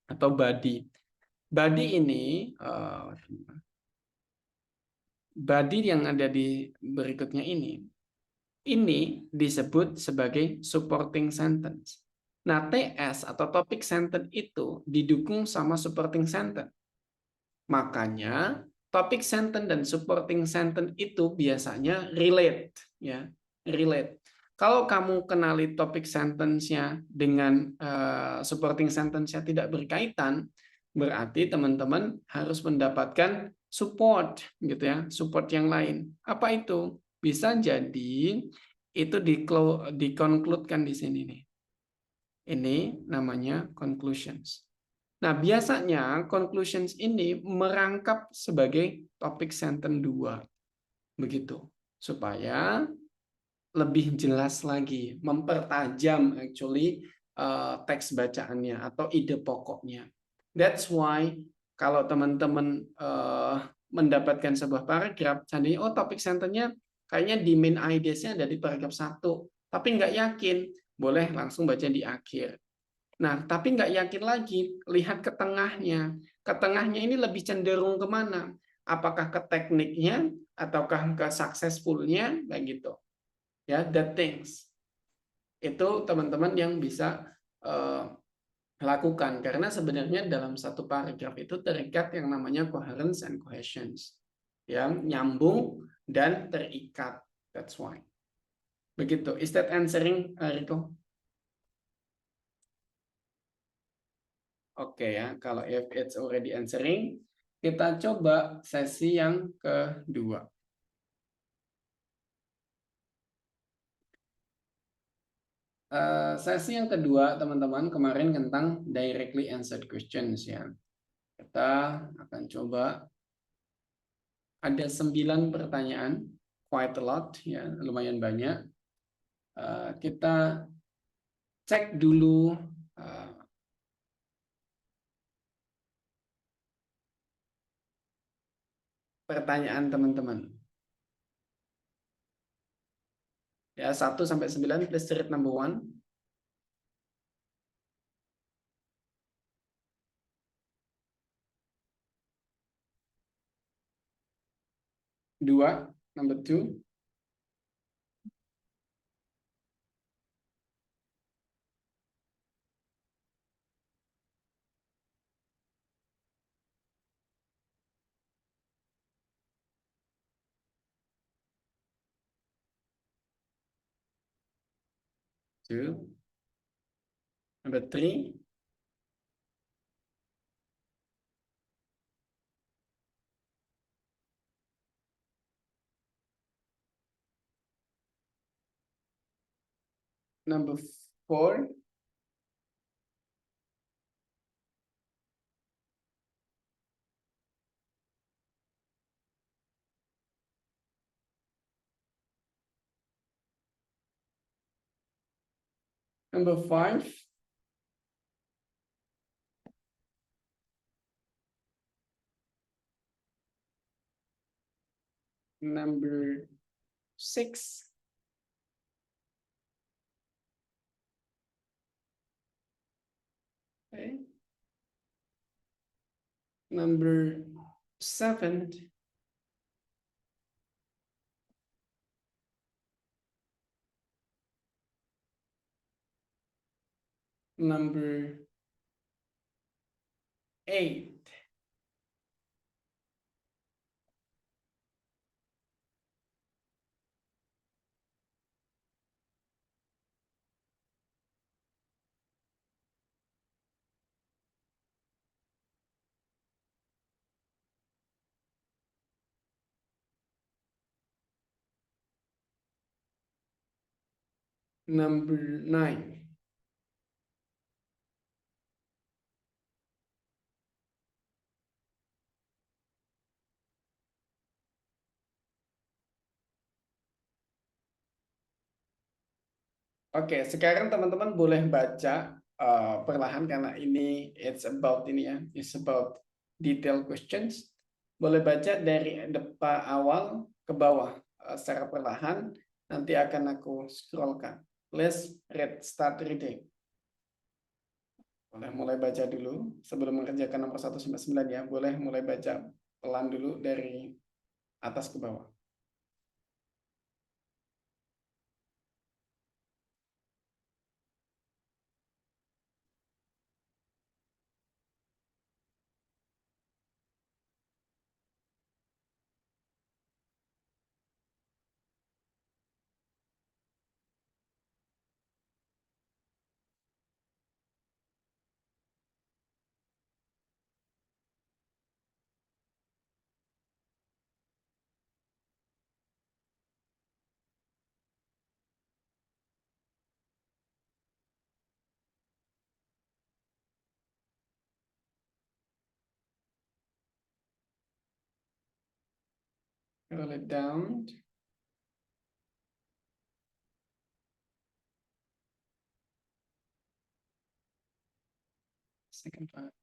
Atau body. Body ini body yang ada di berikutnya ini disebut sebagai supporting sentence. Nah, TS atau topic sentence itu didukung sama supporting sentence. Makanya topic sentence dan supporting sentence itu biasanya relate, ya, relate. Kalau kamu kenali topic sentence-nya dengan supporting sentence-nya tidak berkaitan, berarti teman-teman harus mendapatkan support, gitu ya, support yang lain. Apa itu? Bisa jadi itu di-conclude-kan di sini nih. Ini namanya conclusions. Nah, biasanya conclusions ini merangkap sebagai topik sentence 2. Begitu. Supaya lebih jelas lagi, mempertajam actually teks bacaannya atau ide pokoknya. That's why kalau teman-teman mendapatkan sebuah paragraf, seandainya topik sentence-nya kayaknya di main ideas-nya ada di paragraf 1, tapi nggak yakin, boleh langsung baca di akhir. Nah, tapi nggak yakin lagi, lihat ke tengahnya. Ke tengahnya ini lebih cenderung kemana? Apakah ke tekniknya, ataukah ke successful-nya, kayak gitu. Ya, that things. Itu teman-teman yang bisa lakukan. Karena sebenarnya dalam satu paragraf itu terikat yang namanya coherence and cohesions. Ya, nyambung dan terikat. That's why. Begitu. Is that answering, Rico? Oke ya, kalau if it's already answering, kita coba sesi yang kedua. Sesi yang kedua, teman-teman, kemarin tentang directly answered questions ya. Kita akan coba ada 9 pertanyaan, quite a lot ya, lumayan banyak. Kita cek dulu pertanyaan teman-teman. Ya, 1 sampai 9, please read number 1. Dua, number 2. Number 3. Number 4. Number 5. Number 6. Okay. Number 7. Number 8. Number 9. Oke, sekarang teman-teman boleh baca perlahan karena ini it's about ini ya, it's about detailed questions. Boleh baca dari depan awal ke bawah secara perlahan. Nanti akan aku scrollkan. Let's read, start reading. Boleh mulai baca dulu sebelum mengerjakan nomor 1 sampai 9 ya. Boleh mulai baca pelan dulu dari atas ke bawah. Roll it down. Second part.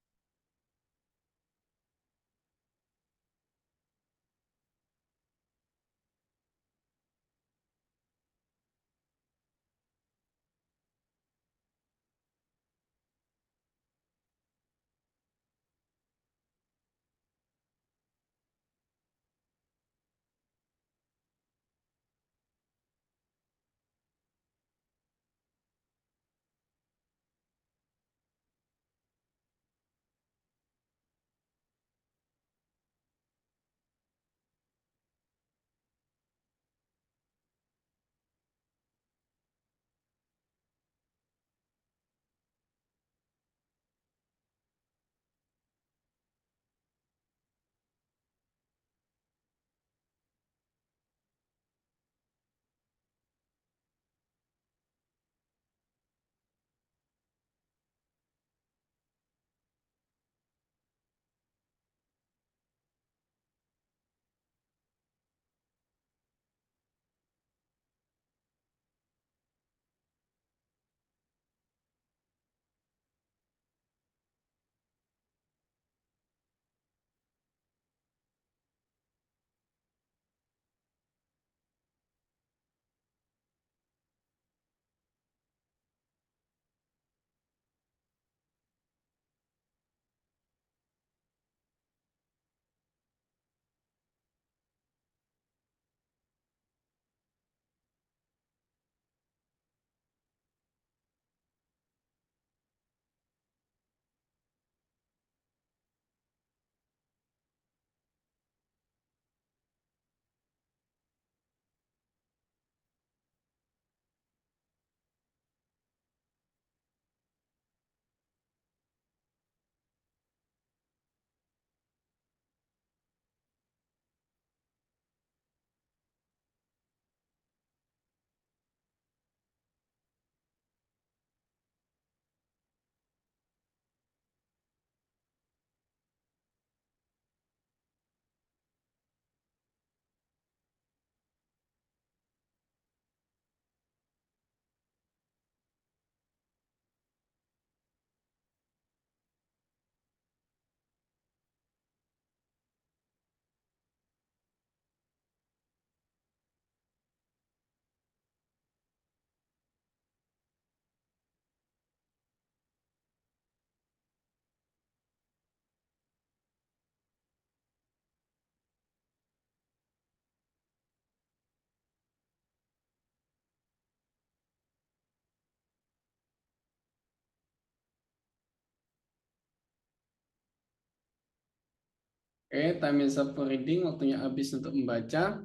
Oke, time is up for reading. Waktunya habis untuk membaca.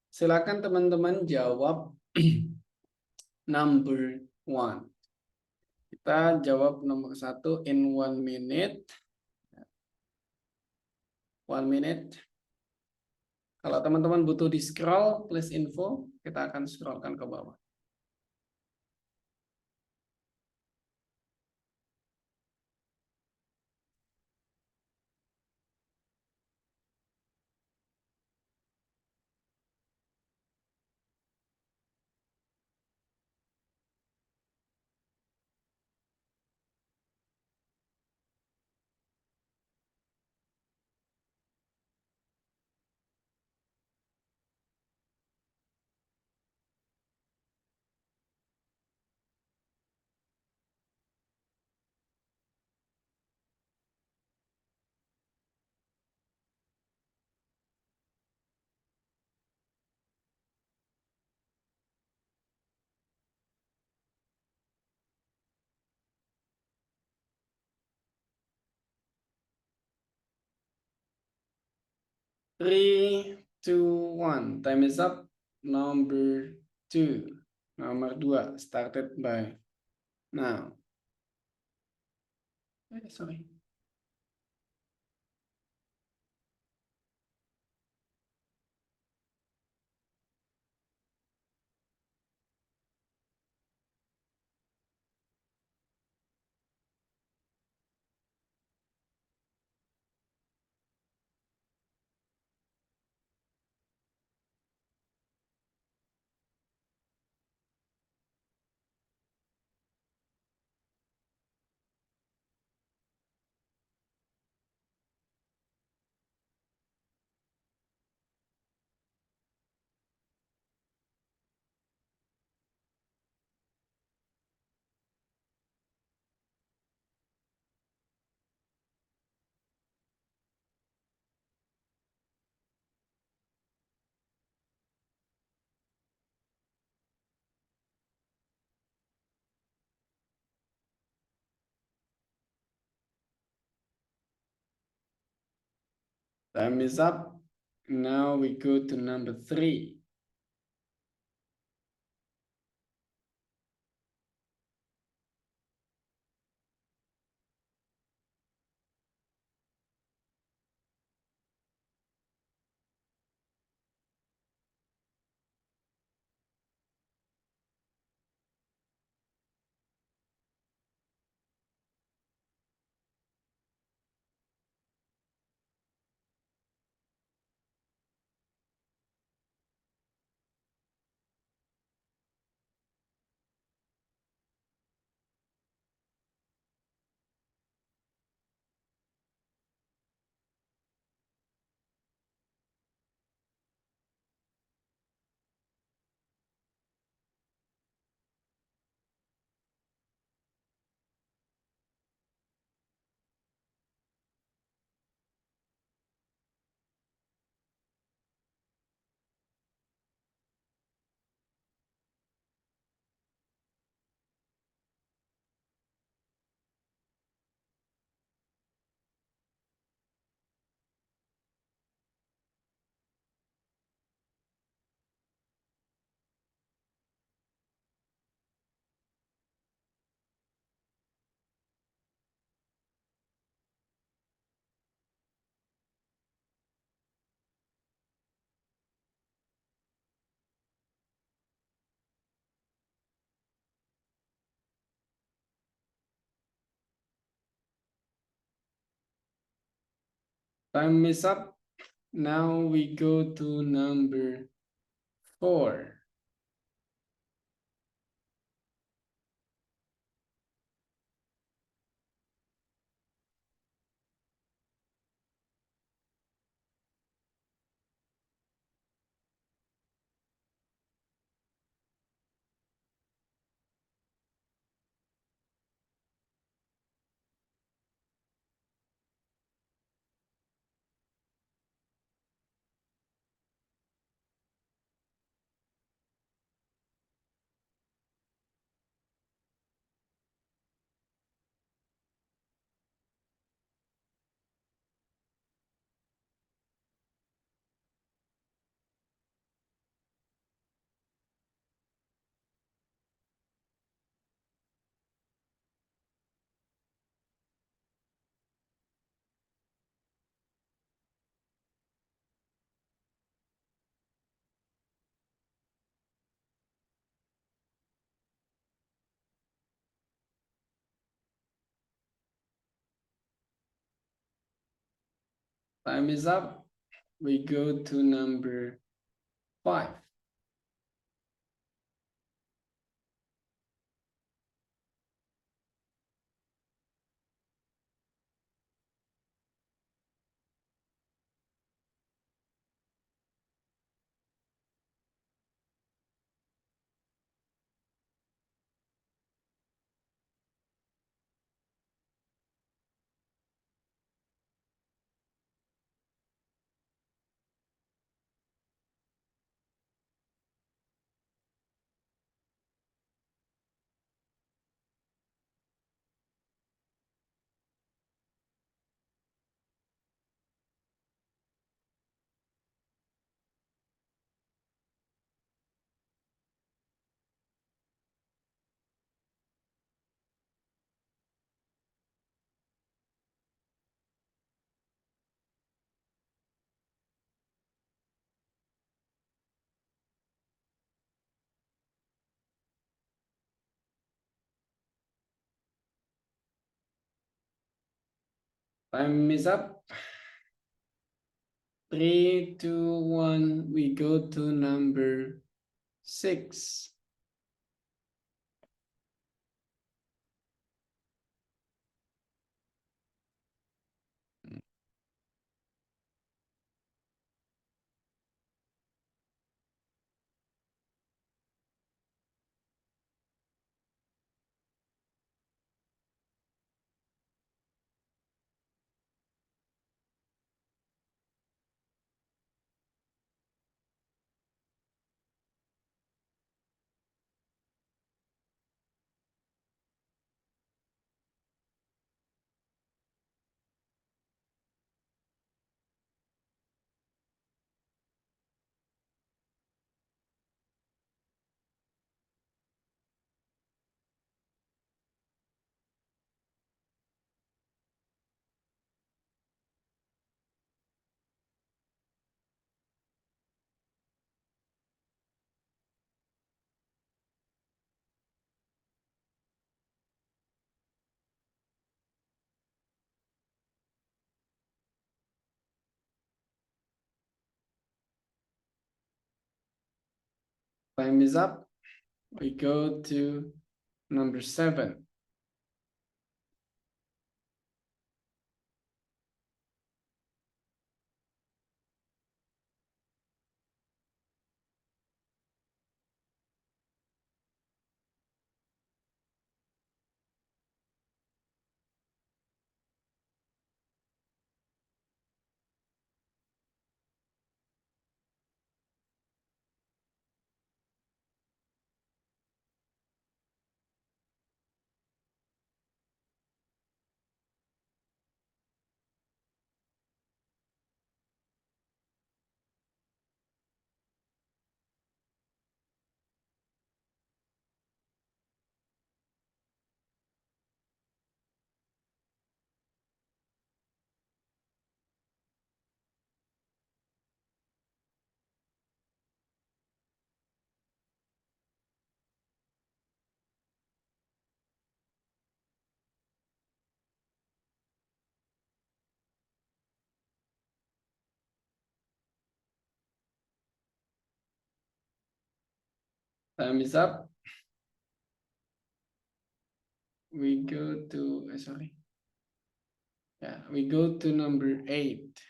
Silakan teman-teman jawab number one. Kita jawab nomor 1 in 1 minute. 1 minute. Kalau teman-teman butuh di scroll, please info. Kita akan scrollkan ke bawah. Three, two, one. Time is up. Number 2. Nomor 2. Started by now. Sorry. Time is up. Now we go to number 3. Time is up. Now we go to number 4. Time is up. We go to number 5. Time is up. 3, 2, 1. We go to number 6. Time is up. We go to number 7. Time is up. We go to, sorry. Yeah, we go to number 8.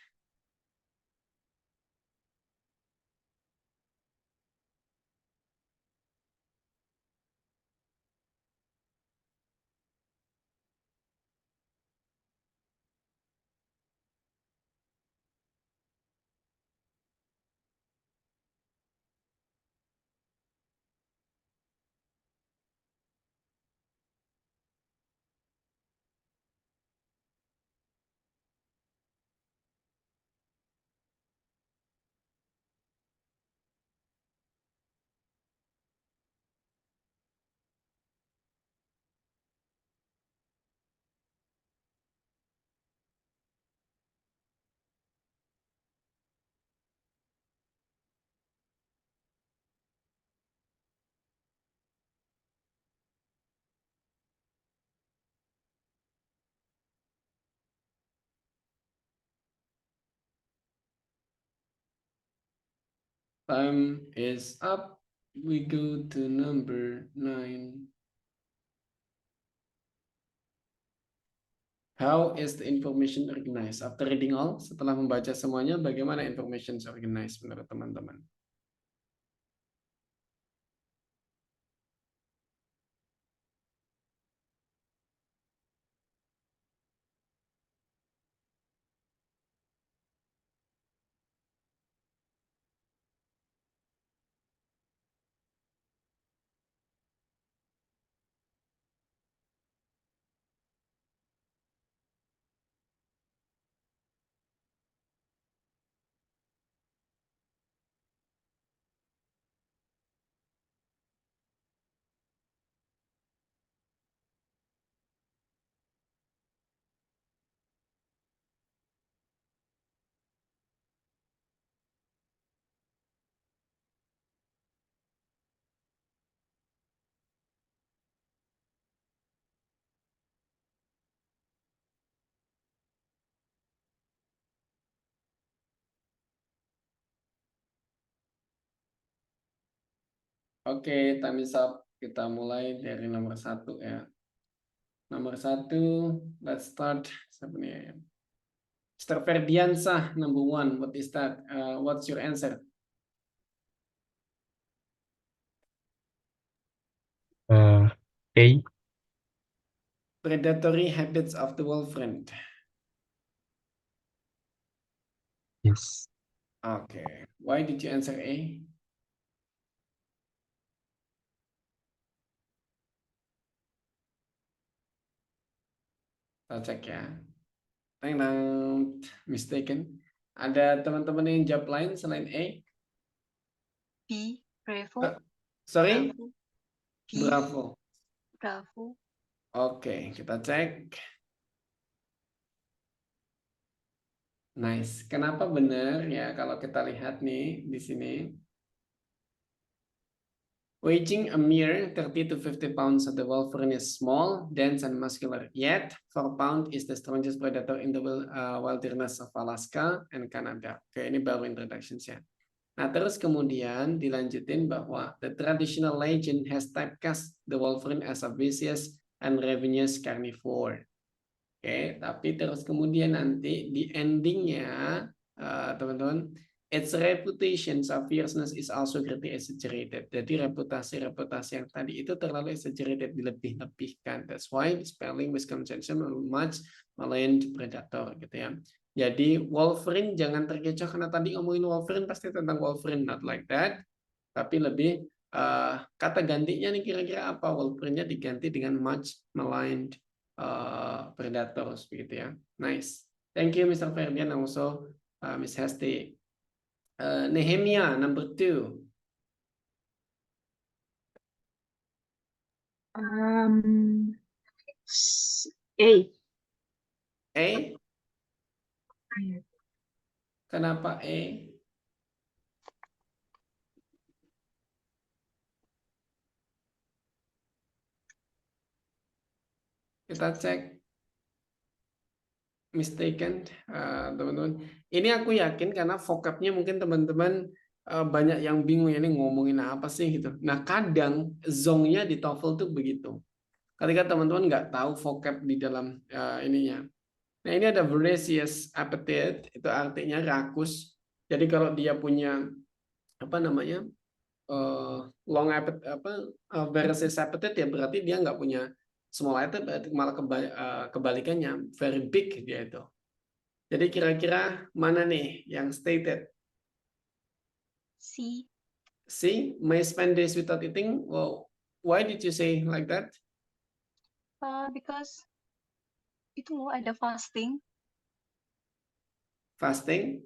Time is up. We go to number 9. How is the information organized? After reading all, setelah membaca semuanya, bagaimana information organized menurut teman-teman? Oke, time is up. Kita mulai dari nomor 1 ya. Nomor 1, let's start. Siapa nih ya? Mr. Ferdiansah, number 1. What is that? What's your answer? A. Predatory habits of the wolfriend. Yes. Okay. Why did you answer A? Kita cek ya. Mistaken. Ada teman-teman yang jawab lain selain A? B. Bravo. Sorry? Bravo. B. Bravo. Bravo. Oke, kita cek. Nice. Kenapa benar ya kalau kita lihat nih di sini? Weighing a mere 30 to 50 pounds of the wolverine is small, dense, and muscular. Yet, 4 pound is the strongest predator in the wilderness of Alaska and Canada. Oke, ini baru introduction ya. Nah, terus kemudian dilanjutin bahwa the traditional legend has typecast the wolverine as a vicious and ravenous carnivore. Oke, tapi terus kemudian nanti di endingnya, teman-teman, its reputation of fierceness is also greatly exaggerated. Jadi reputasi yang tadi itu terlalu exaggerated, dilebih-lebihkan. That's why spelling misconception much maligned predator gitu ya. Jadi wolverine jangan terkecoh karena tadi ngomongin wolverine pasti tentang wolverine, not like that. Tapi lebih kata gantinya nih kira-kira apa? Wolverine-nya diganti dengan much maligned predators begitu ya. Nice. Thank you Mr. Ferdian and also Miss Hesti. Nehemia number 2. A. A? Kenapa A? Kita cek. Mistaken, teman-teman. Ini aku yakin karena vocabnya mungkin teman-teman banyak yang bingung ini ngomongin apa sih gitu. Nah, kadang zongnya di TOEFL tuh begitu. Ketika teman-teman nggak tahu vocab di dalam ininya. Nah, ini ada voracious appetite, itu artinya rakus. Jadi kalau dia punya apa namanya long appetite, voracious appetite ya berarti dia nggak punya small appetite, malah kebalikannya very big dia itu. Jadi kira-kira mana nih yang stated? C. C, may spend days without eating. Well, why did you say like that? Because itu ada fasting. Fasting?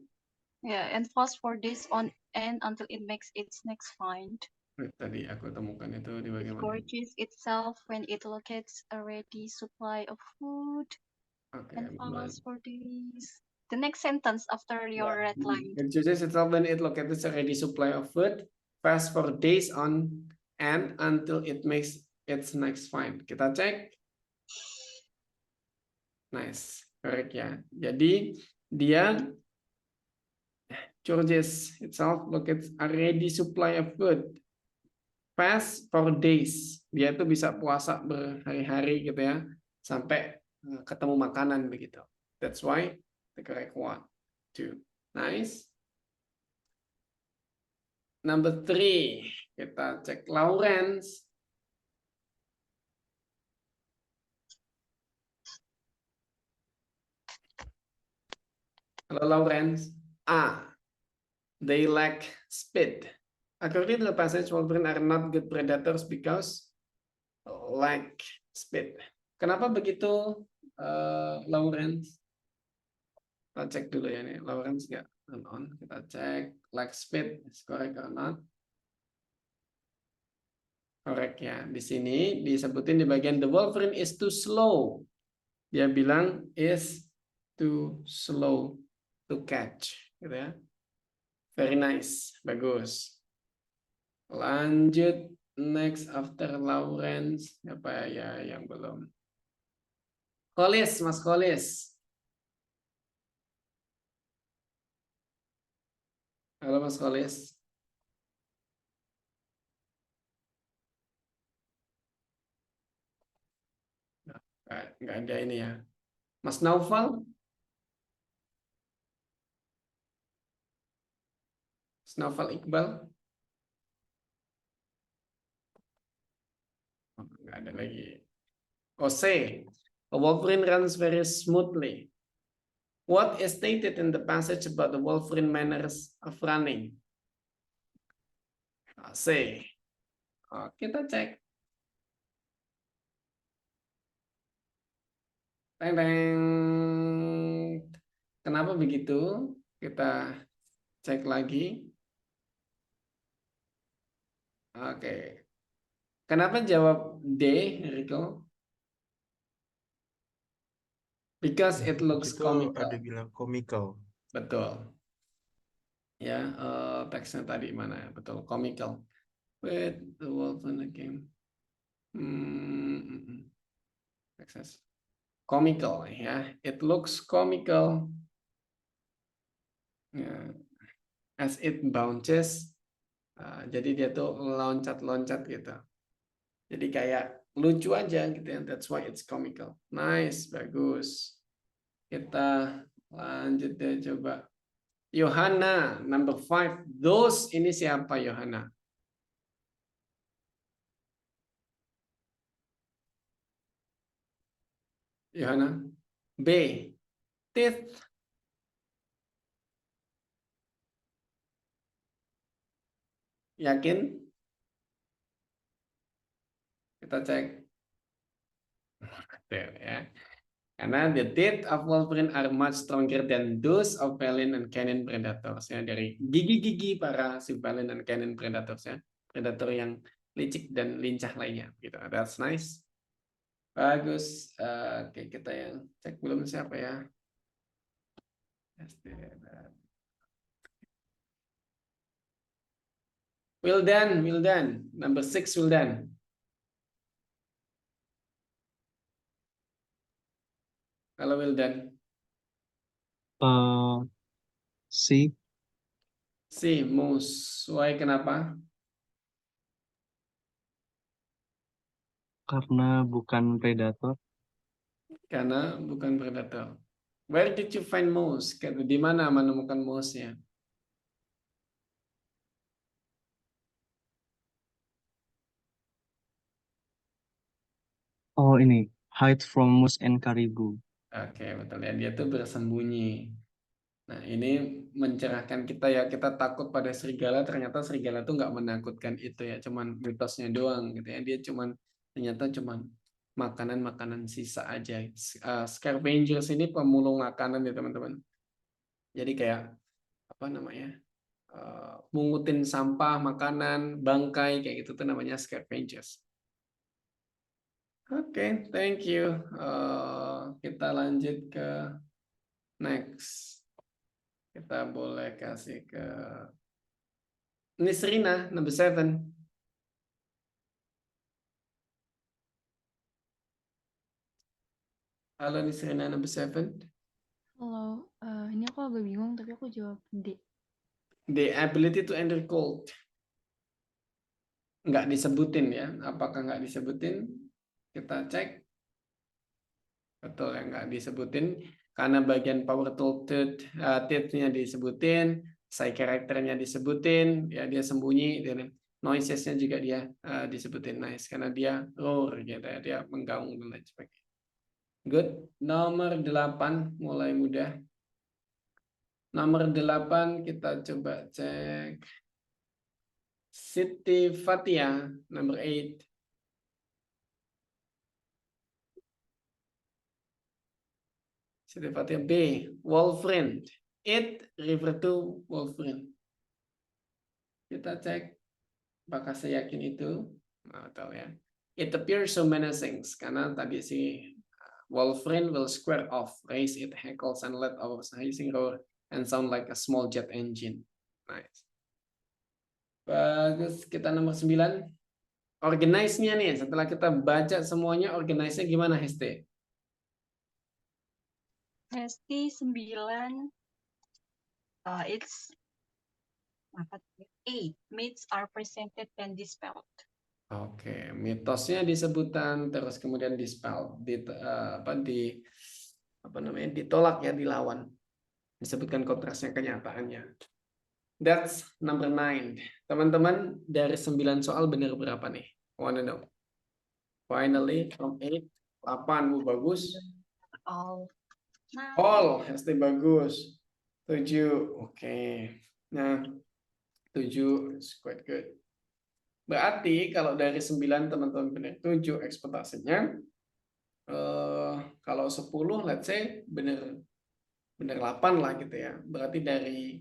Yeah, and fast for days on end until it makes its next find. Tadi aku temukan itu di bagian mana? Gorges itself when it locates a ready supply of food. Okay, And fast for days. The next sentence after your red line. It chooses itself when it locates a ready supply of food, fast for days on end until it makes its next find. Kita cek. Nice, correct ya. Jadi dia Georges itself locates a ready supply of food. Fast for days. Dia itu bisa puasa berhari-hari gitu ya, sampai ketemu makanan begitu. That's why the correct one. 2. Nice. Number 3, kita cek Lawrence. Halo Lawrence. A. They lack speed. According to the passage, wolverine are not good predators because lack speed. Kenapa begitu, Lawrence? Kita cek dulu ya nih, Lawrence nggak on. Kita cek lack speed, is correct or not? Correct ya. Di sini disebutin di bagian the wolverine is too slow. Dia bilang is too slow to catch, gitu ya. Very nice, bagus. Lanjut, next after Lawrence, apa ya yang belum? Kholis, Mas Kholis. Halo Mas Kholis. Nggak ada ini ya. Mas Naufal? Mas Naufal Iqbal? Nggak ada lagi. Ose, a wolverine runs very smoothly. What is stated in the passage about the wolverine manners of running? Ose. Oh, kita cek. Teng, teng. Kenapa begitu? Kita cek lagi. Oke. Kenapa jawab D, Rico? Because it looks Itu comical. ada bilang comical. Betul. Ya, teksnya tadi mana? Betul, comical. With the wolf in the game. Texas. Comical ya. It looks comical. Ya. As it bounces. Jadi dia tuh loncat-loncat gitu. Jadi kayak lucu aja gitu ya. That's why it's comical. Nice, bagus. Kita lanjut deh coba. Yohana, number 5. Those ini siapa Yohana? Yohana. B. Teeth. Yakin? Kita cek. Ya. Karena the teeth of wolverine are much stronger than those of feline and canine predators. Ya, dari gigi-gigi para si feline and canine predators ya. Predator yang licik dan lincah lainnya. Gitu. That's nice. Bagus. Oke, kita yang cek belum siapa ya? Wildan. Number 6, Wildan. Halo Wildan. C. Si, moose. Why, kenapa? Karena bukan predator. Karena bukan predator. Where did you find moose? Di mana menemukan moose-nya? Oh ini, hide from moose and caribou. Oke, betul ya. Dia tuh bersembunyi. Nah, ini mencerahkan kita ya. Kita takut pada serigala, ternyata serigala tuh nggak menakutkan itu ya. Cuman mitosnya doang gitu ya. Dia ternyata cuman makanan-makanan sisa aja. Scavengers ini pemulung makanan ya teman-teman. Jadi kayak apa namanya? Mungutin sampah, makanan, bangkai kayak gitu tuh namanya scavengers. Oke, thank you. Kita lanjut ke next. Kita boleh kasih ke Nisrina, number 7. Halo Nisrina, number 7. Halo, ini aku agak bingung tapi aku jawab D. The ability to endure cold. Nggak disebutin ya. Apakah nggak disebutin? Kita cek. Betul ya, nggak disebutin. Karena bagian power tool tooth-nya disebutin, side karakternya disebutin, ya dia sembunyi, dan noises-nya juga dia disebutin. Nice, karena dia roar gitu ya, dia menggaung dan lain sebagainya. Good. Nomor 8 mulai mudah. Nomor 8 kita coba cek. Siti Fatia, number 8. Siti Fatia B. Wolverine. It refer to Wolverine. Kita cek apakah saya yakin itu. Nah, tahu ya. It appears so menacing. Karena tadi si Wolverine will square off, raise its hackles and let out a hissing roar and sound like a small jet engine. Nice. Bagus, kita nomor 9. Organize-nya nih, setelah kita baca semuanya, organize-nya gimana, Hesti? Hesti 9. It's apa? A. Myths are presented and dispelled. Oke, mitosnya disebutan, terus kemudian dispel, ditolak ya, dilawan. Disebutkan kontrasnya, kenyataannya. That's number 9. Teman-teman, dari 9 soal benar berapa nih? Wanna know? Finally, from 8. 8, bagus. All. All, Hesti bagus. 7, oke. Nah, 7 is quite good. Berarti kalau dari 9 teman-teman benar 7 ekspektasinya. Kalau 10, let's say benar 8 lah gitu ya. Berarti dari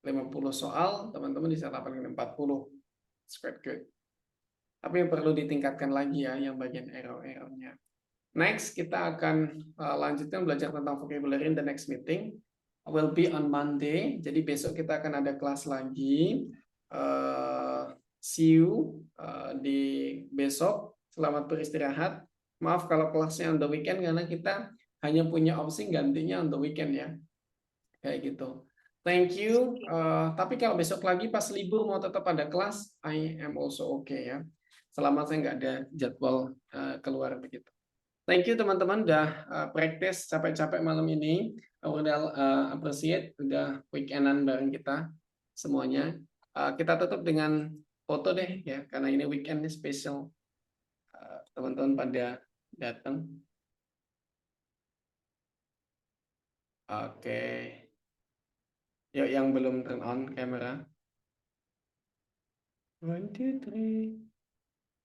50 soal, teman-teman bisa 8/40. It's quite good. Tapi yang perlu ditingkatkan lagi ya, yang bagian error-errornya. Next, kita akan lanjutkan belajar tentang vocabulary in the next meeting. Will be on Monday. Jadi besok kita akan ada kelas lagi. See you di besok. Selamat beristirahat. Maaf kalau kelasnya on the weekend, karena kita hanya punya opsi gantinya on the weekend ya. Kayak gitu. Thank you. Tapi kalau besok lagi pas libur mau tetap ada kelas, I am also okay ya. Selama saya nggak ada jadwal keluar begitu. Thank you teman-teman udah practice capek-capek malam ini. Udah appreciate udah weekendan bareng kita semuanya. Kita tutup dengan foto deh ya, karena ini weekend spesial. Teman-teman pada datang. Oke. Yuk yang belum turn on kamera. 1, 2, 3.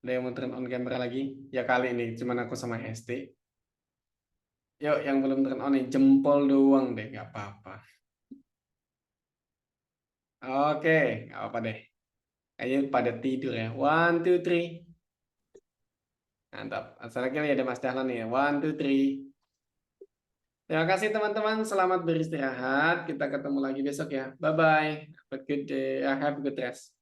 Ada yang mau turn on kamera lagi? Ya kali ini cuman aku sama Hesti. Yuk yang belum turn on nih, jempol doang deh, nggak apa-apa. Oke, nggak apa deh. Kayaknya pada tidur ya. 1, 2, 3. Mantap. Selanjutnya ada Mas Dahlan nih. 1, 2, 3. Terima kasih teman-teman. Selamat beristirahat. Kita ketemu lagi besok ya. Bye-bye. Have a good day. Have a good rest.